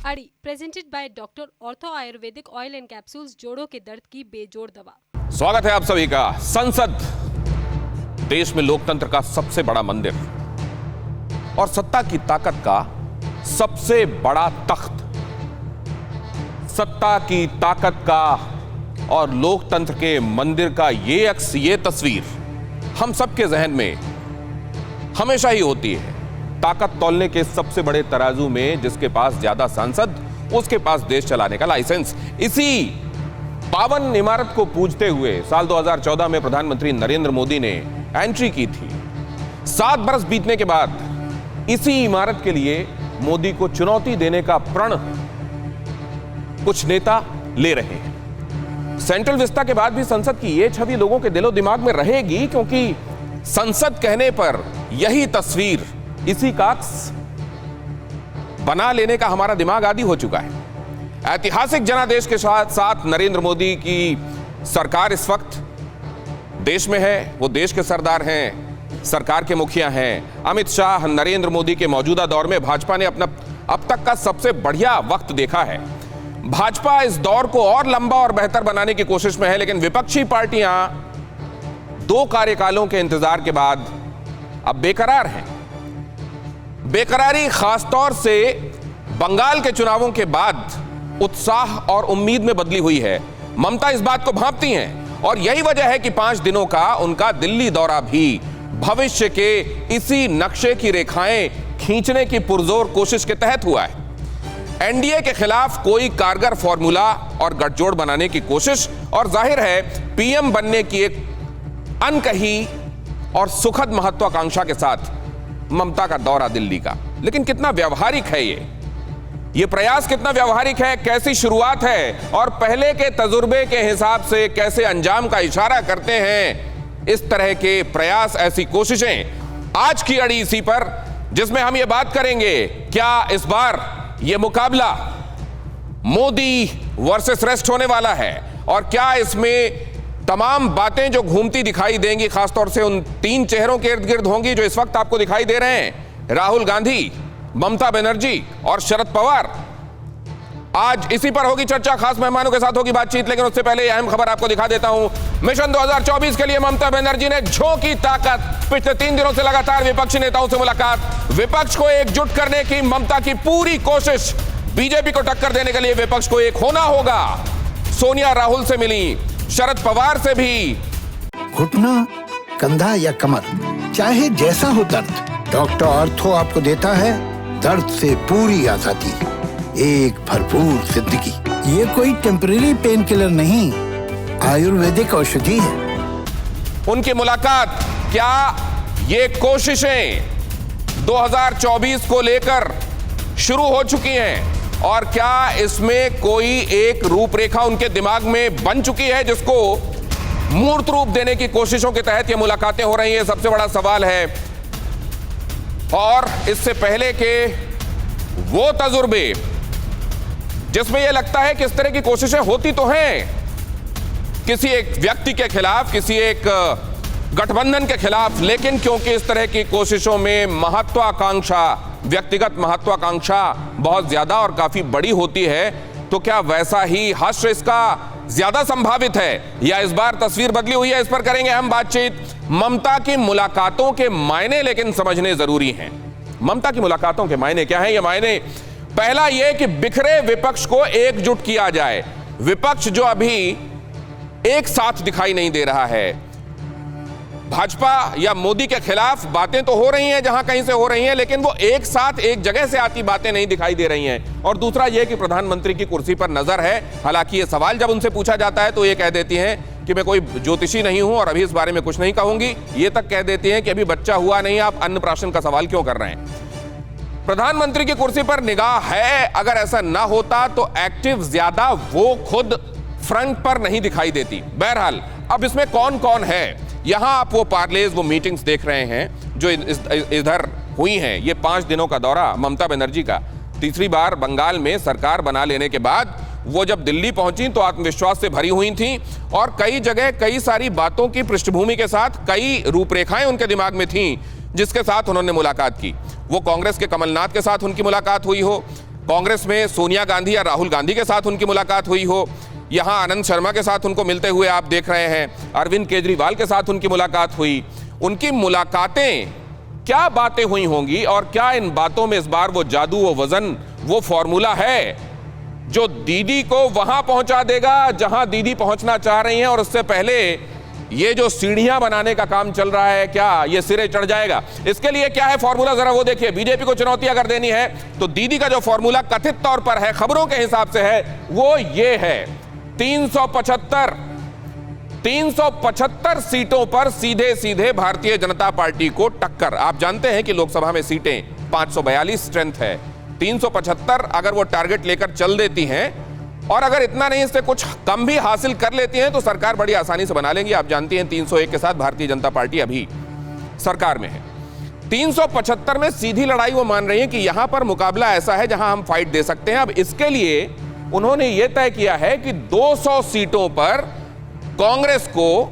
अड़ी presented by doctor ortho Ayurvedic oil and capsules, जोड़ों के दर्द की बेजोड़ दवा। स्वागत है आप सभी का। संसद देश में लोकतंत्र का सबसे बड़ा मंदिर और सत्ता की ताकत का सबसे बड़ा तख्त। सत्ता की ताकत का और लोकतंत्र के मंदिर का ये तस्वीर हम सबके जहन में हमेशा ही होती है। ताकत तौलने के सबसे बड़े तराजू में जिसके पास ज्यादा सांसद, उसके पास देश चलाने का लाइसेंस। इसी पावन इमारत को पूजते हुए साल 2014 में प्रधानमंत्री नरेंद्र मोदी ने एंट्री की थी। 7 बरस बीतने के बाद इसी इमारत के लिए मोदी को चुनौती देने का प्रण कुछ नेता ले रहे हैं। सेंट्रल विस्ता के बाद भी संसद की यह छवि लोगों के दिलो दिमाग में रहेगी, क्योंकि संसद कहने पर यही तस्वीर, इसी का बना लेने का हमारा दिमाग आदी हो चुका है। ऐतिहासिक जनादेश के साथ साथ नरेंद्र मोदी की सरकार इस वक्त देश में है। वो देश के सरदार हैं, सरकार के मुखिया हैं। अमित शाह, नरेंद्र मोदी के मौजूदा दौर में भाजपा ने अपना अब तक का सबसे बढ़िया वक्त देखा है। भाजपा इस दौर को और लंबा और बेहतर बनाने की कोशिश में है, लेकिन विपक्षी पार्टियां 2 कार्यकालों के इंतजार के बाद अब बेकरार हैं। बेकरारी खासतौर से बंगाल के चुनावों के बाद उत्साह और उम्मीद में बदली हुई है। ममता इस बात को भांपती हैं और यही वजह है कि 5 दिनों का उनका दिल्ली दौरा भी भविष्य के इसी नक्शे की रेखाएं खींचने की पुरजोर कोशिश के तहत हुआ है। एनडीए के खिलाफ कोई कारगर फॉर्मूला और गठजोड़ बनाने की कोशिश और जाहिर है पीएम बनने की एक अनकही और सुखद महत्वाकांक्षा के साथ ममता का दौरा दिल्ली का। लेकिन कितना व्यावहारिक है ये प्रयास, कितना व्यावहारिक है, कैसी शुरुआत है और पहले के तजुर्बे के हिसाब से कैसे अंजाम का इशारा करते हैं इस तरह के प्रयास, ऐसी कोशिशें। आज की अड़ी इसी पर, जिसमें हम ये बात करेंगे, क्या इस बार ये मुकाबला मोदी वर्सेस रेस्ट होने वाला है और क्या इसमें तमाम बातें जो घूमती दिखाई देंगी खासतौर से उन 3 चेहरों के इर्द गिर्द होंगी जो इस वक्त आपको दिखाई दे रहे हैं, राहुल गांधी, ममता बनर्जी और शरद पवार। आज इसी पर होगी चर्चा, खास मेहमानों के साथ होगी बातचीत। लेकिन उससे पहले अहम खबर आपको दिखा देता हूं। मिशन 2024 के लिए ममता बनर्जी ने झोंकी ताकत। पिछले 3 दिनों से लगातार विपक्षी नेताओं से मुलाकात, विपक्ष को एकजुट करने की ममता की पूरी कोशिश। बीजेपी को टक्कर देने के लिए विपक्ष को एक होना होगा। सोनिया राहुल से मिली, शरद पवार से भी। घुटना, कंधा या कमर, चाहे जैसा हो दर्द, डॉक्टर ऑर्थो आपको देता है दर्द से पूरी आजादी, एक भरपूर जिंदगी। ये कोई टेम्परेरी पेन किलर नहीं, आयुर्वेदिक औषधि है। उनकी मुलाकात, क्या ये कोशिशें 2024 को लेकर शुरू हो चुकी हैं और क्या इसमें कोई एक रूपरेखा उनके दिमाग में बन चुकी है जिसको मूर्त रूप देने की कोशिशों के तहत ये मुलाकातें हो रही हैं? सबसे बड़ा सवाल है। और इससे पहले के वो तजुर्बे जिसमें यह लगता है कि इस तरह की कोशिशें होती तो हैं किसी एक व्यक्ति के खिलाफ, किसी एक गठबंधन के खिलाफ, लेकिन क्योंकि इस तरह की कोशिशों में महत्वाकांक्षा, व्यक्तिगत महत्वाकांक्षा बहुत ज्यादा और काफी बड़ी होती है, तो क्या वैसा ही हश्र इसका ज्यादा संभावित है या इस बार तस्वीर बदली हुई है? इस पर करेंगे हम बातचीत। ममता की मुलाकातों के मायने लेकिन समझने जरूरी हैं। ममता की मुलाकातों के मायने क्या हैं? ये मायने, पहला यह कि बिखरे विपक्ष को एकजुट किया जाए। विपक्ष जो अभी एक साथ दिखाई नहीं दे रहा है, भाजपा या मोदी के खिलाफ बातें तो हो रही हैं जहां कहीं से हो रही हैं, लेकिन वो एक साथ एक जगह से आती बातें नहीं दिखाई दे रही हैं। और दूसरा यह कि प्रधानमंत्री की कुर्सी पर नजर है। हालांकि ये सवाल जब उनसे पूछा जाता है तो ये कह देती हैं कि मैं कोई ज्योतिषी नहीं हूं और अभी इस बारे में कुछ नहीं कहूंगी। ये तक कह देती हैं कि अभी बच्चा हुआ नहीं, आप अन्नप्राशन का सवाल क्यों कर रहे हैं? प्रधानमंत्री की कुर्सी पर निगाह है। अगर ऐसा ना होता तो एक्टिव ज्यादा वो खुद फ्रंट पर नहीं दिखाई देती। बहरहाल, अब इसमें कौन कौन है, यहां आप वो पार्लेज, वो मीटिंग्स देख रहे हैं जो इधर हुई हैं। ये 5 दिनों का दौरा ममता बनर्जी का, तीसरी बार बंगाल में सरकार बना लेने के बाद वो जब दिल्ली पहुंची तो आत्मविश्वास से भरी हुई थी और कई जगह कई सारी बातों की पृष्ठभूमि के साथ कई रूपरेखाएं उनके दिमाग में थीं जिसके साथ उन्होंने मुलाकात की। वो कांग्रेस के कमलनाथ के साथ उनकी मुलाकात हुई हो, कांग्रेस में सोनिया गांधी या राहुल गांधी के साथ उनकी मुलाकात हुई हो, यहां आनंद शर्मा के साथ उनको मिलते हुए आप देख रहे हैं, अरविंद केजरीवाल के साथ उनकी मुलाकात हुई। उनकी मुलाकातें क्या बातें हुई होंगी और क्या इन बातों में इस बार वो जादू, वो वजन, वो फॉर्मूला है जो दीदी को वहां पहुंचा देगा जहां दीदी पहुंचना चाह रही हैं, और उससे पहले ये जो सीढ़ियां बनाने का काम चल रहा है क्या ये सिरे चढ़ जाएगा? इसके लिए क्या है फॉर्मूला, जरा वो देखिए। बीजेपी को चुनौती अगर देनी है तो दीदी का जो फॉर्मूला कथित तौर पर है, खबरों के हिसाब से है, वो ये है 375 सीटों पर सीधे सीधे भारतीय जनता पार्टी को टक्कर। आप जानते हैं कि लोकसभा में सीटें 542 स्ट्रेंथ है, 375 अगर वो टारगेट लेकर चल देती हैं, और अगर इतना नहीं इससे कुछ कम भी हासिल कर लेती हैं तो सरकार बड़ी आसानी से बना लेंगी। आप जानती हैं 301 के साथ भारतीय जनता पार्टी अभी सरकार में है। 375 में सीधी लड़ाई वो मान रही है कि यहां पर मुकाबला ऐसा है जहां हम फाइट दे सकते हैं। अब इसके लिए उन्होंने ये तय किया है कि 200 सीटों पर कांग्रेस को,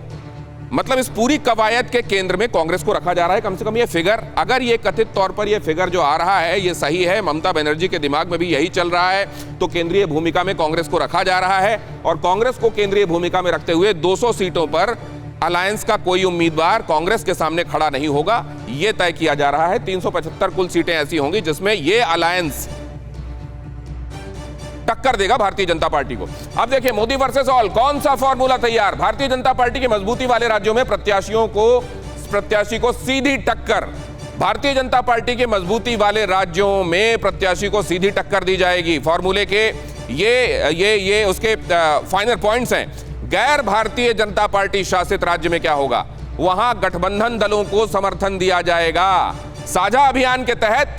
मतलब इस पूरी कवायद के केंद्र में कांग्रेस को रखा जा रहा है। कम से कम ये फिगर, अगर ये कथित तौर पर ये फिगर जो आ रहा है ये सही है, ममता बनर्जी के दिमाग में भी यही चल रहा है, तो केंद्रीय भूमिका में कांग्रेस को रखा जा रहा है। और कांग्रेस को केंद्रीय भूमिका में रखते हुए 200 सीटों पर अलायंस का कोई उम्मीदवार कांग्रेस के सामने खड़ा नहीं होगा, यह तय किया जा रहा है। 375 कुल सीटें ऐसी होंगी जिसमें यह अलायंस टक्कर देगा भारतीय जनता पार्टी को। अब देखिए, मोदी वर्सेस ऑल, कौन सा फॉर्मूला तैयार? भारतीय जनता पार्टी की मजबूती वाले राज्यों में प्रत्याशी को सीधी टक्कर, भारतीय जनता पार्टी के मजबूती वाले राज्यों में प्रत्याशी को सीधी टक्कर दी जाएगी। फॉर्मूले के ये उसके फाइनल पॉइंट्स हैं। गैर भारतीय जनता पार्टी शासित राज्य में क्या होगा? वहां गठबंधन दलों को समर्थन दिया जाएगा। साझा अभियान के तहत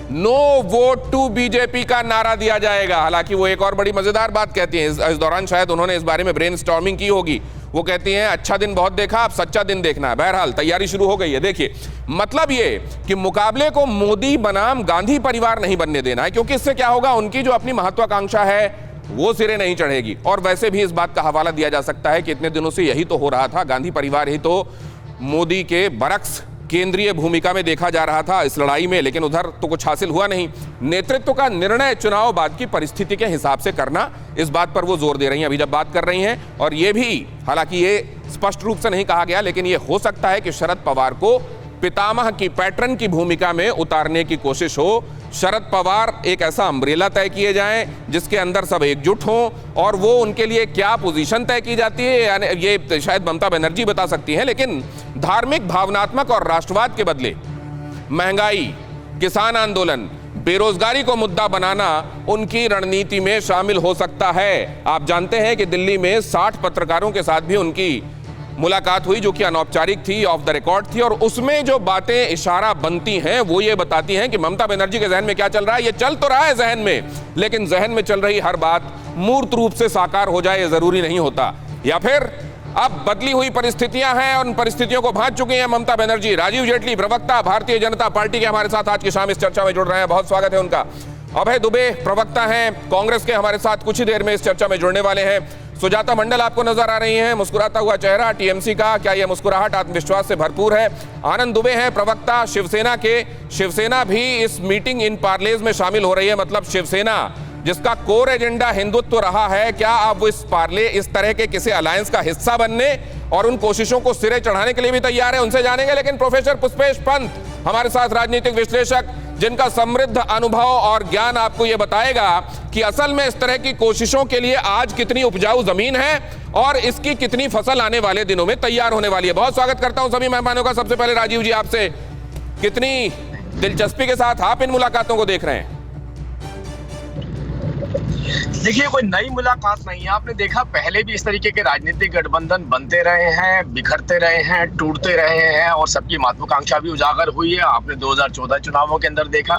नो वोट टू बीजेपी का नारा दिया जाएगा। हालांकि वो एक और बड़ी मजेदार बात कहती हैं, इस दौरान शायद उन्होंने इस बारे में ब्रेनस्टॉर्मिंग की होगी। वो कहती हैं अच्छा दिन बहुत देखा, अब सच्चा दिन देखना है। बहरहाल तैयारी शुरू हो गई है। देखिए, मतलब ये कि मुकाबले को मोदी बनाम गांधी परिवार नहीं बनने देना है, क्योंकि इससे क्या होगा, उनकी जो अपनी महत्वाकांक्षा है वो सिरे नहीं चढ़ेगी। और वैसे भी इस बात का हवाला दिया जा सकता है कि इतने दिनों से यही तो हो रहा था, गांधी परिवार ही तो मोदी के बरक्स केंद्रीय भूमिका में देखा जा रहा था इस लड़ाई में, लेकिन उधर तो कुछ हासिल हुआ नहीं। नेतृत्व का निर्णय चुनाव बाद की परिस्थिति के हिसाब से करना, इस बात पर वो जोर दे रही हैं, अभी जब बात कर रही हैं। और ये भी, हालांकि ये स्पष्ट रूप से नहीं कहा गया, लेकिन ये हो सकता है कि शरद पवार को पितामह की, पैटर्न की भूमिका में उतारने की कोशिश हो। शरद पवार एक ऐसा अम्ब्रेला तय किए जाएं जिसके अंदर सब एकजुट हों, और वो उनके लिए क्या पोजीशन तय की जाती है यानी ये शायद ममता बनर्जी बता सकती हैं, लेकिन धार्मिक, भावनात्मक और राष्ट्रवाद के बदले महंगाई, किसान आंदोलन, बेरोजगारी को मुद्दा बनाना उनकी रणनीति में शामिल हो सकता है। आप जानते हैं कि दिल्ली में 60 पत्रकारों के साथ भी उनकी मुलाकात हुई, जो कि अनौपचारिक थी, ऑफ द रिकॉर्ड थी, और उसमें जो बातें इशारा बनती हैं वो ये बताती हैं कि ममता बनर्जी के जहन में क्या चल रहा है। ये चल तो रहा है जहन में, लेकिन जहन में चल रही हर बात मूर्त रूप से साकार हो जाए ये जरूरी नहीं होता। या फिर अब बदली हुई परिस्थितियां हैं और उन परिस्थितियों को भांज चुकी हैं ममता बनर्जी। राजीव जेटली, प्रवक्ता भारतीय जनता पार्टी के, हमारे साथ आज की शाम इस चर्चा में जुड़ रहे हैं, बहुत स्वागत है उनका। अभय दुबे, प्रवक्ता हैं कांग्रेस के, हमारे साथ कुछ ही देर में इस चर्चा में जुड़ने वाले हैं। सुजाता मंडल आपको नजर आ रही हैं, मुस्कुराता हुआ चेहरा टीएमसी का, क्या यह मुस्कुराहट आत्मविश्वास से भरपूर है? आनंद दुबे हैं, प्रवक्ता शिवसेना के, शिवसेना भी इस मीटिंग इन पार्लेज में शामिल हो रही है, मतलब शिवसेना जिसका कोर एजेंडा हिंदुत्व रहा है, क्या आप इस पार्ले, इस तरह के किसी अलायंस का हिस्सा बनने और उन कोशिशों को सिरे चढ़ाने के लिए भी तैयार है? उनसे जानेंगे। लेकिन प्रोफेसर पुष्पेश पंत हमारे साथ, राजनीतिक विश्लेषक, जिनका समृद्ध अनुभव और ज्ञान आपको यह बताएगा कि असल में इस तरह की कोशिशों के लिए आज कितनी उपजाऊ जमीन है और इसकी कितनी फसल आने वाले दिनों में तैयार होने वाली है। बहुत स्वागत करता हूं सभी मेहमानों का। सबसे पहले राजीव जी, आपसे, कितनी दिलचस्पी के साथ आप इन मुलाकातों को देख रहे हैं? देखिए, कोई नई मुलाकात नहीं है। आपने देखा पहले भी इस तरीके के राजनीतिक गठबंधन बनते रहे हैं, बिखरते रहे हैं, टूटते रहे हैं, और सबकी महत्वाकांक्षा भी उजागर हुई है। आपने 2014 चुनावों के अंदर देखा।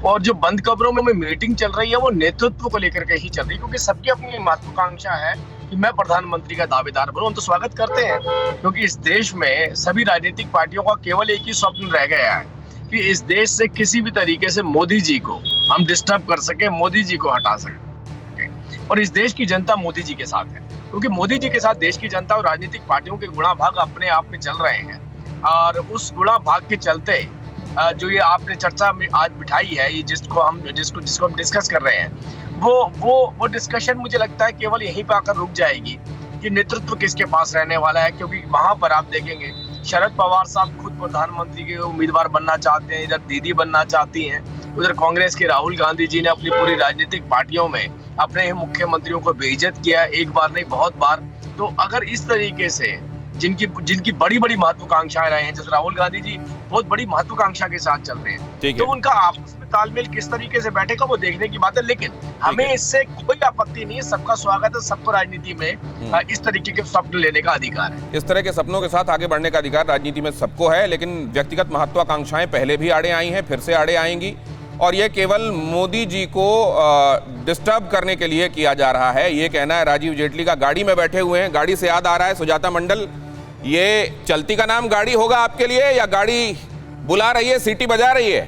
और जो बंद कमरों में मीटिंग चल रही है वो नेतृत्व को लेकर के ही चल रही है, क्योंकि सबकी अपनी महत्वाकांक्षा है कि मैं प्रधानमंत्री का दावेदार बनूं। हम तो स्वागत करते हैं, क्योंकि इस देश में सभी राजनीतिक पार्टियों का केवल एक ही स्वप्न रह गया है कि इस देश से किसी भी तरीके से मोदी जी को हम डिस्टर्ब कर सके, मोदी जी को हटा सके। और इस देश की जनता मोदी जी के साथ है, क्योंकि मोदी जी के साथ देश की जनता और राजनीतिक पार्टियों के गुणा भाग अपने आप में चल रहे हैं। और उस गुणा भाग के चलते जो ये आपने चर्चा में आज बिठाई है, ये जिसको हम डिस्कस कर रहे हैं, वो डिस्कशन मुझे लगता है केवल यहीं पर आकर रुक जाएगी कि नेतृत्व किसके पास रहने वाला है। क्योंकि वहां पर आप देखेंगे शरद पवार साहब खुद प्रधानमंत्री के उम्मीदवार बनना चाहते हैं, इधर दीदी बनना चाहती हैं, उधर कांग्रेस के राहुल गांधी जी ने अपनी पूरी राजनीतिक पार्टियों में अपने मुख्यमंत्रियों को बेइज्जत किया, एक बार नहीं बहुत बार। तो अगर इस तरीके से जिनकी बड़ी बड़ी महत्वाकांक्षाएं रहे हैं, जैसे राहुल गांधी जी बहुत बड़ी महत्वाकांक्षा के साथ चल रहे हैं, तो उनका आपस में तालमेल किस तरीके से बैठेगा वो देखने की बात है। लेकिन हमें इससे कोई आपत्ति नहीं है, सबका स्वागत है, सबको राजनीति में इस तरीके के सपने लेने का अधिकार है। इस तरह के सपनों के साथ आगे बढ़ने का अधिकार राजनीति में सबको है, लेकिन व्यक्तिगत महत्वाकांक्षाएं पहले भी आड़े आई हैं, फिर से आड़े आएंगी, और ये केवल मोदी जी को डिस्टर्ब करने के लिए किया जा रहा है, ये कहना है राजीव जेटली का। गाड़ी में बैठे हुए हैं, गाड़ी से याद आ रहा है सुजाता मंडल, ये चलती का नाम गाड़ी होगा आपके लिए, या गाड़ी बुला रही है, सीटी बजा रही है?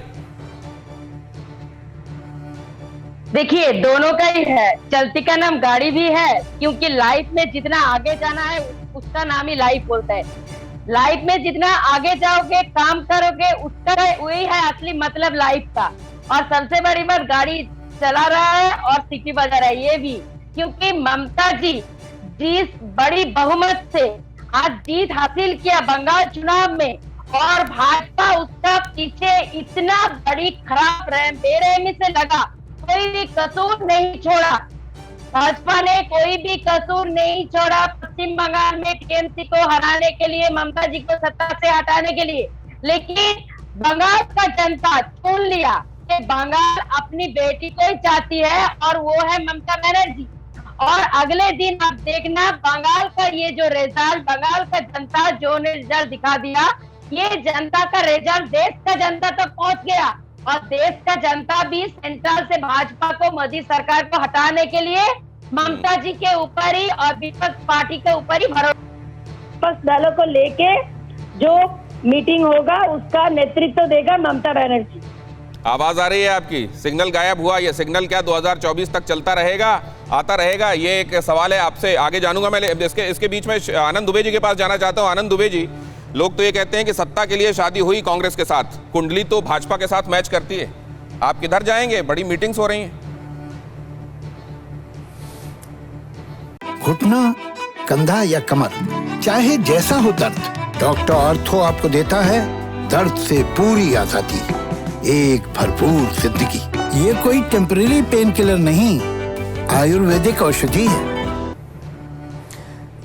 देखिए, दोनों का ही है। चलती का नाम गाड़ी भी है, क्योंकि लाइफ में जितना आगे जाना है उसका नाम ही लाइफ बोलता है। लाइफ में जितना आगे जाओगे, काम करोगे, उसका वही है असली मतलब लाइफ का। और सबसे बड़ी बात, गाड़ी चला रहा है और सीटी बजा रहा है, ये भी क्योंकि ममता जी जिस बड़ी बहुमत से आज जीत हासिल किया बंगाल चुनाव में, और भाजपा उसका पीछे इतना बड़ी खराब बेरहमी से लगा, कोई भी कसूर नहीं छोड़ा। भाजपा ने कोई भी कसूर नहीं छोड़ा पश्चिम बंगाल में टीएमसी को हराने के लिए, ममता जी को सत्ता से हटाने के लिए। लेकिन बंगाल का जनता चुन लिया कि बंगाल अपनी बेटी को ही चाहती है, और वो है ममता बनर्जी। और अगले दिन आप देखना बंगाल का ये जो रिजल्ट, बंगाल का जनता जो ने रिजल्ट दिखा दिया, ये जनता का रिजल्ट देश का जनता तक पहुंच गया, और देश का जनता भी सेंट्रल से भाजपा को, मोदी सरकार को हटाने के लिए ममता जी के ऊपर ही और विपक्ष पार्टी के ऊपर ही भरोसा दलों को लेके जो मीटिंग होगा उसका नेतृत्व देगा ममता बनर्जी। आवाज आ रही है आपकी, सिग्नल गायब हुआ, ये सिग्नल क्या 2024 तक चलता रहेगा, आता रहेगा? ये एक सवाल है, आपसे आगे जानूंगा मैं। इसके बीच में आनंद दुबे जी के पास जाना चाहता हूं। आनंद दुबे जी, लोग तो ये कहते हैं कि सत्ता के लिए शादी हुई कांग्रेस के साथ, कुंडली तो भाजपा के साथ मैच करती है, आप किधर जाएंगे? बड़ी मीटिंग्स हो रही हैं। घुटना, कंधा या कमर, चाहे जैसा हो दर्द, डॉक्टर ऑर्थो आपको देता है दर्द से पूरी आजादी, एक भरपूर जिंदगी। ये कोई टेम्परेरी पेन किलर नहीं, आयुर्वेदिक औषधि है।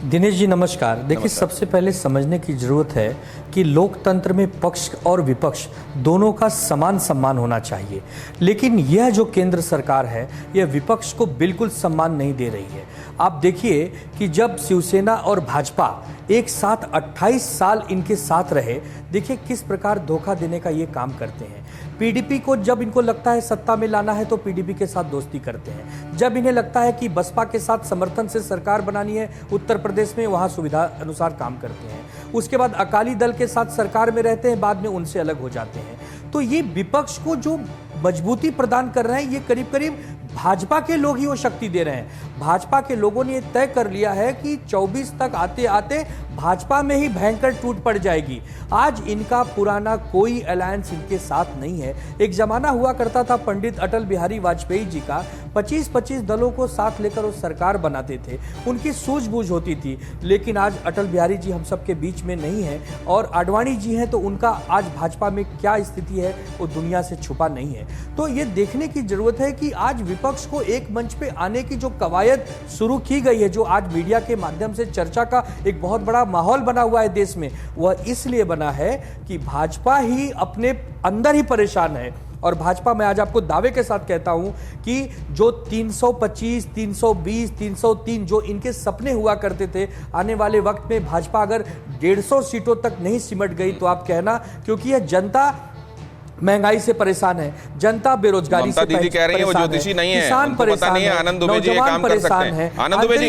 दिनेश जी नमस्कार। देखिए, सबसे पहले समझने की जरूरत है कि लोकतंत्र में पक्ष और विपक्ष दोनों का समान सम्मान होना चाहिए, लेकिन यह जो केंद्र सरकार है यह विपक्ष को बिल्कुल सम्मान नहीं दे रही है। आप देखिए कि जब शिवसेना और भाजपा एक साथ 28 साल इनके साथ रहे, देखिए किस प्रकार धोखा देने का ये काम करते हैं। पीडीपी को जब इनको लगता है सत्ता में लाना है तो पीडीपी के साथ दोस्ती करते हैं, जब इन्हें लगता है कि बसपा के साथ समर्थन से सरकार बनानी है उत्तर प्रदेश में, वहां सुविधा अनुसार काम करते हैं। उसके बाद अकाली दल के साथ सरकार में रहते हैं, बाद में उनसे अलग हो जाते हैं। तो ये विपक्ष को जो मजबूती प्रदान कर रहे हैं, ये करीब करीब भाजपा के लोग ही वो शक्ति दे रहे हैं। भाजपा के लोगों ने तय कर लिया है कि 24 तक आते आते भाजपा में ही भयंकर टूट पड़ जाएगी। आज इनका पुराना कोई अलायंस इनके साथ नहीं है। एक जमाना हुआ करता था पंडित अटल बिहारी वाजपेयी जी का, 25-25 दलों को साथ लेकर वो सरकार बनाते थे, उनकी सूझबूझ होती थी। लेकिन आज अटल बिहारी जी हम सबके बीच में नहीं है, और आडवाणी जी हैं, तो उनका आज भाजपा में क्या स्थिति है वो दुनिया से छुपा नहीं है। तो ये देखने की जरूरत है कि आज विपक्ष को एक मंच पे आने की जो कवायद शुरू की गई है, जो आज मीडिया के माध्यम से चर्चा का एक बहुत बड़ा माहौल बना हुआ है देश में, वह इसलिए बना है कि भाजपा ही अपने अंदर ही परेशान है। और भाजपा, मैं आज आपको दावे के साथ कहता हूं कि जो 325, 320, 303 जो इनके सपने हुआ करते थे, आने वाले वक्त में भाजपा अगर 150 सीटों तक नहीं सिमट गई तो आप कहना, क्योंकि यह जनता महंगाई से परेशान है, जनता बेरोजगारी से दीदी कह रही है वो ज्योतिषी नहीं है, किसान परेशान है, आनंद दुबे जी काम कर सकते हैं। आनंद दुबे जी,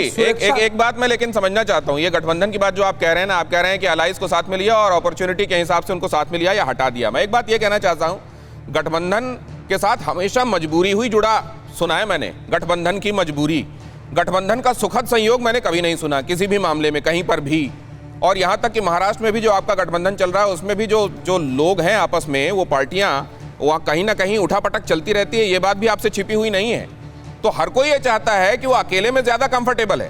एक बात मैं लेकिन समझना चाहता हूं, ये गठबंधन की बात जो आप कह रहे हैं ना, आप कह रहे हैं कि अलायंस को साथ में लिया और अपॉर्चुनिटी के हिसाब से उनको साथ में लिया या हटा दिया। मैं एक बात ये कहना चाहता हूं, गठबंधन के साथ हमेशा मजबूरी हुई जुड़ा सुना है मैंने, गठबंधन की मजबूरी, गठबंधन का सुखद संयोग मैंने कभी नहीं सुना किसी भी मामले में, कहीं पर भी। और यहां तक कि महाराष्ट्र में भी जो आपका गठबंधन चल रहा है उसमें भी जो लोग हैं आपस में, वो पार्टियां वहां कहीं ना कहीं उठापटक चलती रहती है, ये बात भी आपसे छिपी हुई नहीं है। तो हर कोई ये चाहता है कि वो अकेले में ज्यादा कंफर्टेबल है,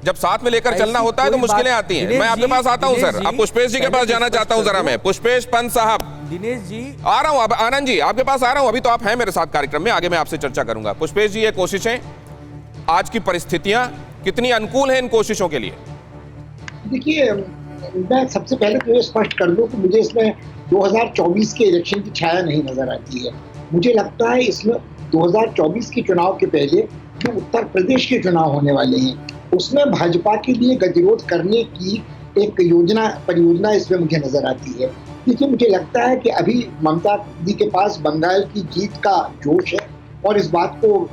जब साथ में लेकर चलना होता है तो मुश्किलें आती हैं। मैं आपके पास आता हूं सर, अब पुष्पेश जी के पास जाना चाहता हूं जरा मैं। पुष्पेश पंत साहब, दिनेश जी आ रहा हूं, अब आनंद जी आपके पास आ रहा हूं, अभी तो आप हैं मेरे साथ कार्यक्रम में, आगे मैं आपसे चर्चा करूंगा। पुष्पेश जी, ये कोशिशें, आज की परिस्थितियां कितनी अनुकूल हैं इन कोशिशों के लिए? देखिए, मैं सबसे पहले तो ये स्पष्ट कर दूं कि मुझे इसमें 2024 के इलेक्शन की छाया नहीं नजर आती है। मुझे लगता है इसमें 2024 के चुनाव के पहले जो उत्तर प्रदेश के चुनाव होने वाले हैं उसमें भाजपा के लिए गतिरोध करने की एक परियोजना इसमें मुझे नजर आती है। देखिए, मुझे लगता है कि अभी ममता जी के पास बंगाल की जीत का जोश है और इस बात को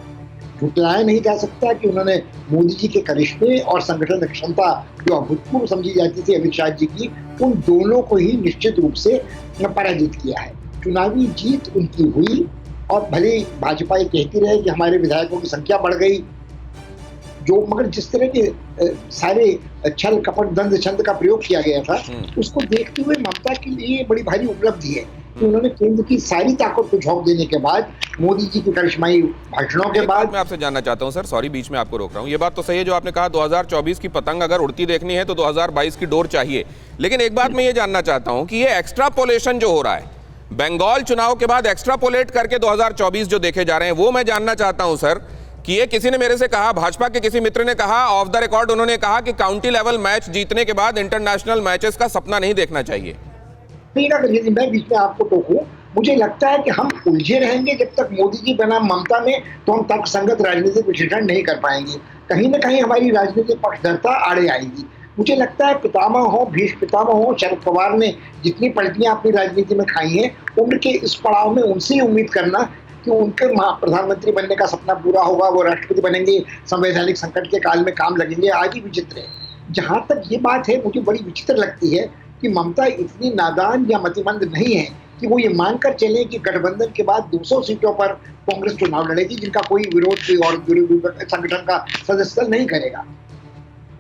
झुटलाया नहीं जा सकता कि उन्होंने मोदी जी के करिश्मे और संगठन क्षमता जो अभूतपूर्व समझी जाती थी अमित शाह जी की, उन दोनों को ही निश्चित रूप से पराजित किया है। चुनावी जीत उनकी हुई और भले भाजपा ये कहती रहे कि हमारे विधायकों की संख्या बढ़ गई, मगर जिस तरह के सारे छल कपट दंड छंद का प्रयोग किया गया था उसको देखते हुए ममता के लिए बड़ी भारी उपलब्धि है कि उन्होंने केंद्र की सारी ताकत को झोंक देने के बाद, मोदी जी की करिश्माई भाषणों के बाद। मैं आपसे जानना चाहता हूं सर, सॉरी बीच में आपको रोक रहा हूं, ये बात तो सही है जो आपने कहा 2024 की पतंग अगर उड़ती देखनी है तो 2022 की डोर चाहिए, लेकिन एक बात मैं ये जानना चाहता हूं कि ये एक्स्ट्रापोलेशन जो हो रहा है बंगाल चुनाव के बाद, एक्स्ट्रापोलेट करके 2024 जो देखे जा रहे हैं, वो मैं जानना चाहता हूं सर कि ये किसी ने मेरे से कहा, भाजपा के किसी मित्र ने कहा ऑफ द रिकॉर्ड, उन्होंने कहा कि काउंटी लेवल मैच जीतने के बाद इंटरनेशनल मैचेस का सपना नहीं देखना चाहिए। यदि मैं बीच में आपको टोकूं, मुझे लगता है कि हम उलझे रहेंगे जब तक मोदी जी बनाम ममता में, तो हम तर्कसंगत राजनीतिक विश्लेषण नहीं कर पाएंगे। कहीं ना कहीं हमारी राजनीतिक पक्षधरता आड़े आएगी। मुझे लगता है पितामह हो, भीष्म पितामह हो, शरद पवार ने जितनी पलटियां अपनी राजनीति में खाई हैं, उम्र के इस पड़ाव में उनसे ही उम्मीद करना कि उनके प्रधानमंत्री बनने का सपना पूरा होगा, वो राष्ट्रपति बनेंगे, संवैधानिक संकट के काल में काम लगेंगे, आज ही विचित्र है। जहां तक ये बात है, मुझे बड़ी विचित्र लगती है कि ममता इतनी नादान या मतिमंद नहीं है कि वो ये मानकर चले कि गठबंधन के बाद 200 सीटों पर कांग्रेस चुनाव लड़ेगी जिनका कोई विरोध कोई और संगठन का सदस्य नहीं करेगा।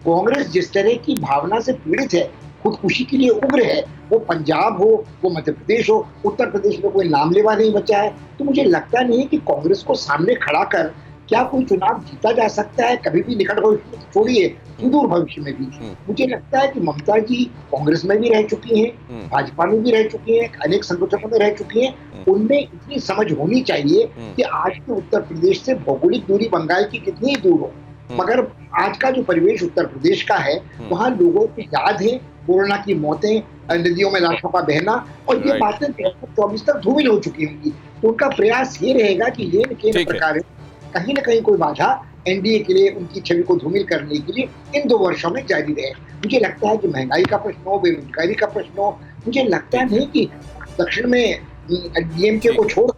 कांग्रेस जिस तरह की भावना से पीड़ित है, खुदकुशी के लिए उग्र है, वो पंजाब हो, वो मध्य प्रदेश हो, उत्तर प्रदेश में कोई नाम लेवा नहीं बचा है, तो मुझे लगता नहीं कि कांग्रेस को सामने खड़ा कर क्या कोई चुनाव जीता जा सकता है, कभी भी निकट भविष्य में छोड़िए, सुदूर भविष्य में भी। मुझे लगता है कि ममता जी कांग्रेस में भी रह चुकी हैं, भाजपा में भी रह चुकी हैं, अनेक संगठनों में रह चुकी हैं, उनमें इतनी समझ होनी चाहिए कि आज के उत्तर प्रदेश से भौगोलिक दूरी बंगाल की कितनी दूर हो, मगर आज का जो परिवेश उत्तर प्रदेश का है, वहाँ लोगों की याद है कोरोना की मौतें, नदियों में लाशों का बहना, और ये बातें 2024 तक धूमिल हो चुकी होंगी। तो उनका प्रयास ये रहेगा कि ये न प्रकार कहीं ना कहीं कोई बाधा एनडीए के लिए उनकी छवि को धूमिल करने के लिए इन 2 वर्षों में जारी रहे। मुझे लगता है कि महंगाई का प्रश्न हो, बेरोजगारी का प्रश्न हो, मुझे लगता नहीं कि दक्षिण में डीएमके को छोड़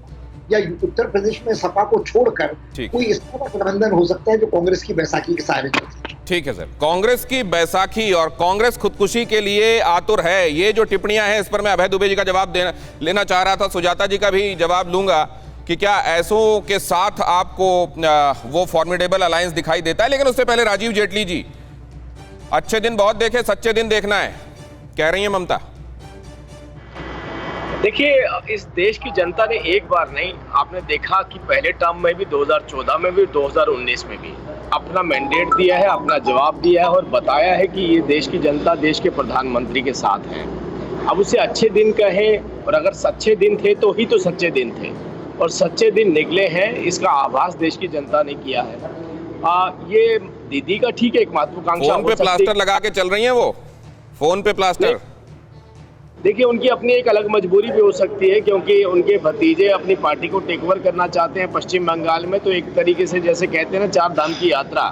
या उत्तर प्रदेश में सपा को छोड़कर कोई इस तरह का गठबंधन हो सकता है जो कांग्रेस की बैसाखी के सहारे चलती है। ठीक है सर, कांग्रेस की बैसाखी और कांग्रेस खुदकुशी के लिए आतुर है, ये जो टिप्पणियां हैं इस पर मैं अभय दुबे जी का जवाब लेना चाह रहा था, सुजाता जी का भी जवाब लूंगा कि क्या ऐसों के साथ आपको वो फॉर्मिडेबल अलायंस दिखाई देता है। लेकिन उससे पहले राजीव जेटली जी, अच्छे दिन बहुत देखे, सच्चे दिन देखना है, कह रही है ममता। देखिए, इस देश की जनता ने एक बार नहीं, आपने देखा कि पहले टर्म में भी, 2014 में भी, 2019 में भी अपना मैंडेट दिया है, अपना जवाब दिया है और बताया है कि ये देश की जनता देश के प्रधानमंत्री के साथ है। अब उसे अच्छे दिन कहें, और अगर सच्चे दिन थे तो ही तो सच्चे दिन थे, और सच्चे दिन निकले हैं, इसका आभास देश की जनता ने किया है। ये दीदी का ठीक है एक महत्वाकांक्षा, फोन पे प्लास्टर लगा के चल रही है, वो फोन पे प्लास्टर। देखिए, उनकी अपनी एक अलग मजबूरी भी हो सकती है, क्योंकि उनके भतीजे अपनी पार्टी को टेक ओवर करना चाहते हैं पश्चिम बंगाल में, तो एक तरीके से जैसे कहते हैं ना 4 धाम की यात्रा,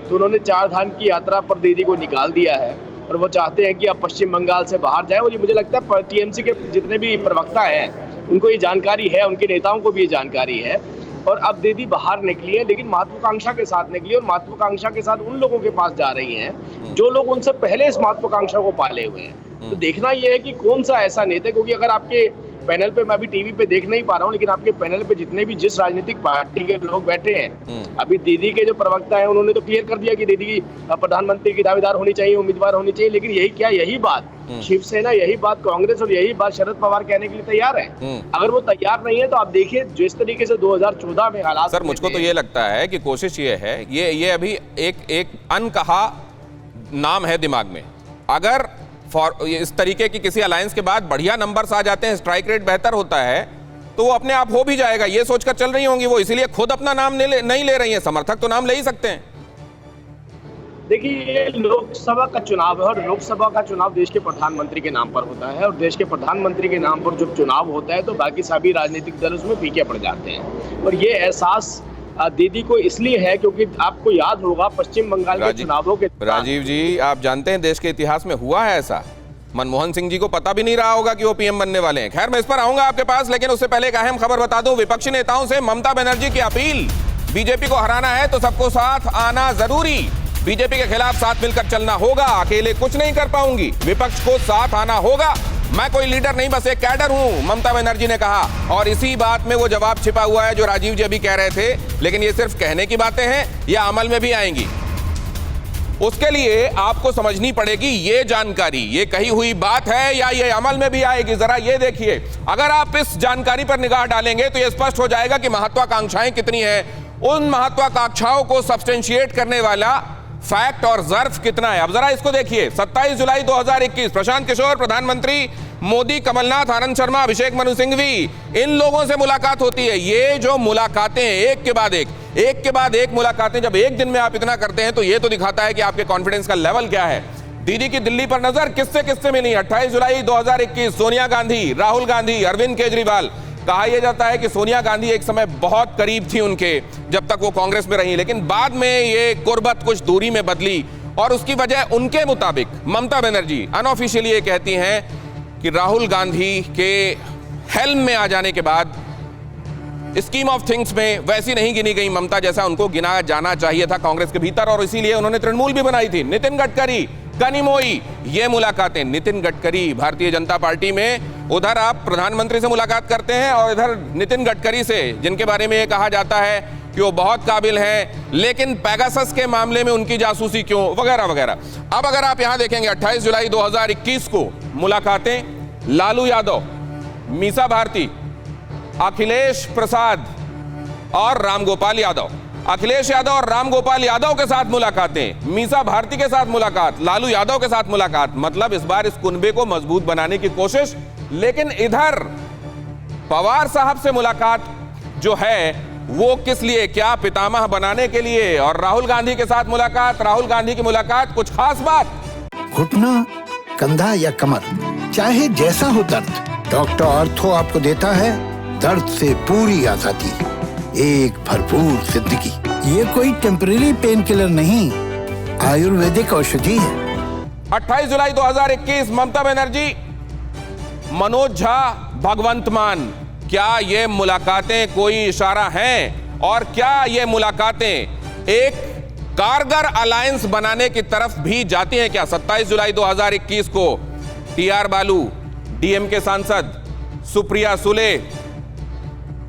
तो उन्होंने 4 धाम की यात्रा पर दीदी को निकाल दिया है और वो चाहते हैं कि अब पश्चिम बंगाल से बाहर जाए। और ये मुझे लगता है टीएमसी के जितने भी प्रवक्ता हैं उनको ये जानकारी है, उनके नेताओं को भी ये जानकारी है, और अब दीदी बाहर निकली है, लेकिन महत्वाकांक्षा के साथ निकली, और महत्वाकांक्षा के साथ उन लोगों के पास जा रही हैं जो लोग उनसे पहले इस महत्वाकांक्षा को पाले हुए हैं। तो देखना यह है कि कौन सा ऐसा नेता, क्योंकि अगर आपके पैनल पे मैं अभी टीवी पे देख नहीं पा रहा हूँ, लेकिन आपके पैनल पे जितने भी जिस राजनीतिक पार्टी के लोग बैठे हैं, अभी दीदी के जो प्रवक्ता है उन्होंने तो क्लियर कर दिया कि दीदी की प्रधानमंत्री की दावेदार होनी चाहिए, उम्मीदवार होनी चाहिए। लेकिन यही बात शिवसेना, यही बात कांग्रेस और यही बात शरद पवार कहने के लिए तैयार है। अगर वो तैयार नहीं है तो आप देखिए जिस तरीके से 2014 में हालात। सर मुझको तो ये लगता है कि कोशिश ये है, ये अभी एक अनकहा नाम है दिमाग में। अगर इस तरीके की किसी अलायंस के बाद बढ़िया नंबर्स आ जाते हैं, स्ट्राइक रेट बेहतर होता है, तो वो अपने आप हो भी जाएगा, ये सोचकर चल रही होंगी वो, इसीलिए खुद अपना नाम नहीं ले रही हैं। समर्थक तो नाम ले ही सकते हैं। देखिए ये लोकसभा का चुनाव है और लोकसभा का चुनाव देश के प्रधानमंत्री के नाम पर होता है, और देश के प्रधानमंत्री के नाम पर जब चुनाव होता है तो बाकी सभी राजनीतिक दल उसमें पीछे पड़ जाते हैं। और ये एहसास दीदी को इसलिए है क्योंकि आपको याद होगा पश्चिम बंगाल के चुनावों के। राजीव जी, आप जानते हैं देश के इतिहास में हुआ है ऐसा, मनमोहन सिंह जी को पता भी नहीं रहा होगा कि वो पीएम बनने वाले हैं। खैर मैं इस पर आऊंगा आपके पास, लेकिन उससे पहले एक अहम खबर बता दूं। विपक्षी नेताओं से ममता बनर्जी की अपील, बीजेपी को हराना है तो सबको साथ आना जरूरी, बीजेपी के खिलाफ साथ मिलकर चलना होगा, अकेले कुछ नहीं कर पाऊंगी, विपक्ष को साथ आना होगा, मैं कोई लीडर नहीं बस एक कैडर हूं, ममता बनर्जी ने कहा। और इसी बात में वो जवाब छिपा हुआ है जो राजीव जी अभी कह रहे थे, लेकिन ये सिर्फ कहने की बातें हैं या अमल में भी आएंगी, उसके लिए आपको समझनी पड़ेगी ये जानकारी, ये कही हुई बात है या ये अमल में भी आएगी। जरा ये देखिए, अगर आप इस जानकारी पर निगाह डालेंगे तो ये स्पष्ट हो जाएगा कि महत्वाकांक्षाएं कितनी हैं, उन महत्वाकांक्षाओं को सब्सटेंशिएट करने वाला फैक्ट और ज़र्फ कितना है। अब जरा इसको देखिए, 27 जुलाई 2021 प्रशांत किशोर, प्रधानमंत्री मोदी, कमलनाथ, आनंद शर्मा, अभिषेक मनु सिंघवी, इन लोगों से मुलाकात होती है। ये जो मुलाकातें एक के बाद एक मुलाकातें जब एक दिन में आप इतना करते हैं तो ये तो दिखाता है कि आपके कॉन्फिडेंस का लेवल क्या है। दीदी की दिल्ली पर नजर किससे मिली? 28 जुलाई 2021 सोनिया गांधी, राहुल गांधी, अरविंद केजरीवाल। कहा यह जाता है कि सोनिया गांधी एक समय बहुत करीब थी उनके, जब तक वो कांग्रेस में रही, लेकिन बाद में ये कुर्बत कुछ दूरी में बदली और उसकी वजह उनके मुताबिक ममता बनर्जी अनऑफिशियली ये कहती हैं कि राहुल गांधी के हेल्म में आ जाने के बाद स्कीम ऑफ थिंग्स में वैसी नहीं गिनी गई ममता जैसा उनको गिना जाना चाहिए था कांग्रेस के भीतर, और इसीलिए उन्होंने तृणमूल भी बनाई थी। नितिन गडकरी, कनिमोई, ये मुलाकातें, नितिन गडकरी भारतीय जनता पार्टी में, उधर आप प्रधानमंत्री से मुलाकात करते हैं और इधर नितिन गडकरी से, जिनके बारे में ये कहा जाता है कि वो बहुत काबिल हैं, लेकिन पेगासस के मामले में उनकी जासूसी क्यों, वगैरह वगैरह। अब अगर आप यहां देखेंगे 28 जुलाई 2021 को मुलाकातें, लालू यादव, मीसा भारती, अखिलेश प्रसाद और रामगोपाल यादव, अखिलेश यादव और रामगोपाल यादव के साथ मुलाकातें, मीसा भारती के साथ मुलाकात, लालू यादव के साथ मुलाकात, मतलब इस बार इस कुनबे को मजबूत बनाने की कोशिश। लेकिन इधर पवार साहब से मुलाकात जो है वो किस लिए, क्या पितामह बनाने के लिए? और राहुल गांधी के साथ मुलाकात, राहुल गांधी की मुलाकात, कुछ खास बात? घुटना, कंधा या कमर, चाहे जैसा हो दर्द, डॉक्टर ऑर्थो आपको देता है दर्द से पूरी आजादी, एक भरपूर जिंदगी। ये कोई टेम्परेरी पेन किलर नहीं, आयुर्वेदिक औषधि है। 28 जुलाई 2021 ममता बनर्जी, मनोज झा, भगवंत मान, क्या ये मुलाकातें कोई इशारा हैं? और क्या ये मुलाकातें एक कारगर अलायंस बनाने की तरफ भी जाती हैं क्या? 27 जुलाई 2021 को टीआर बालू, डीएमके सांसद सुप्रिया सुले,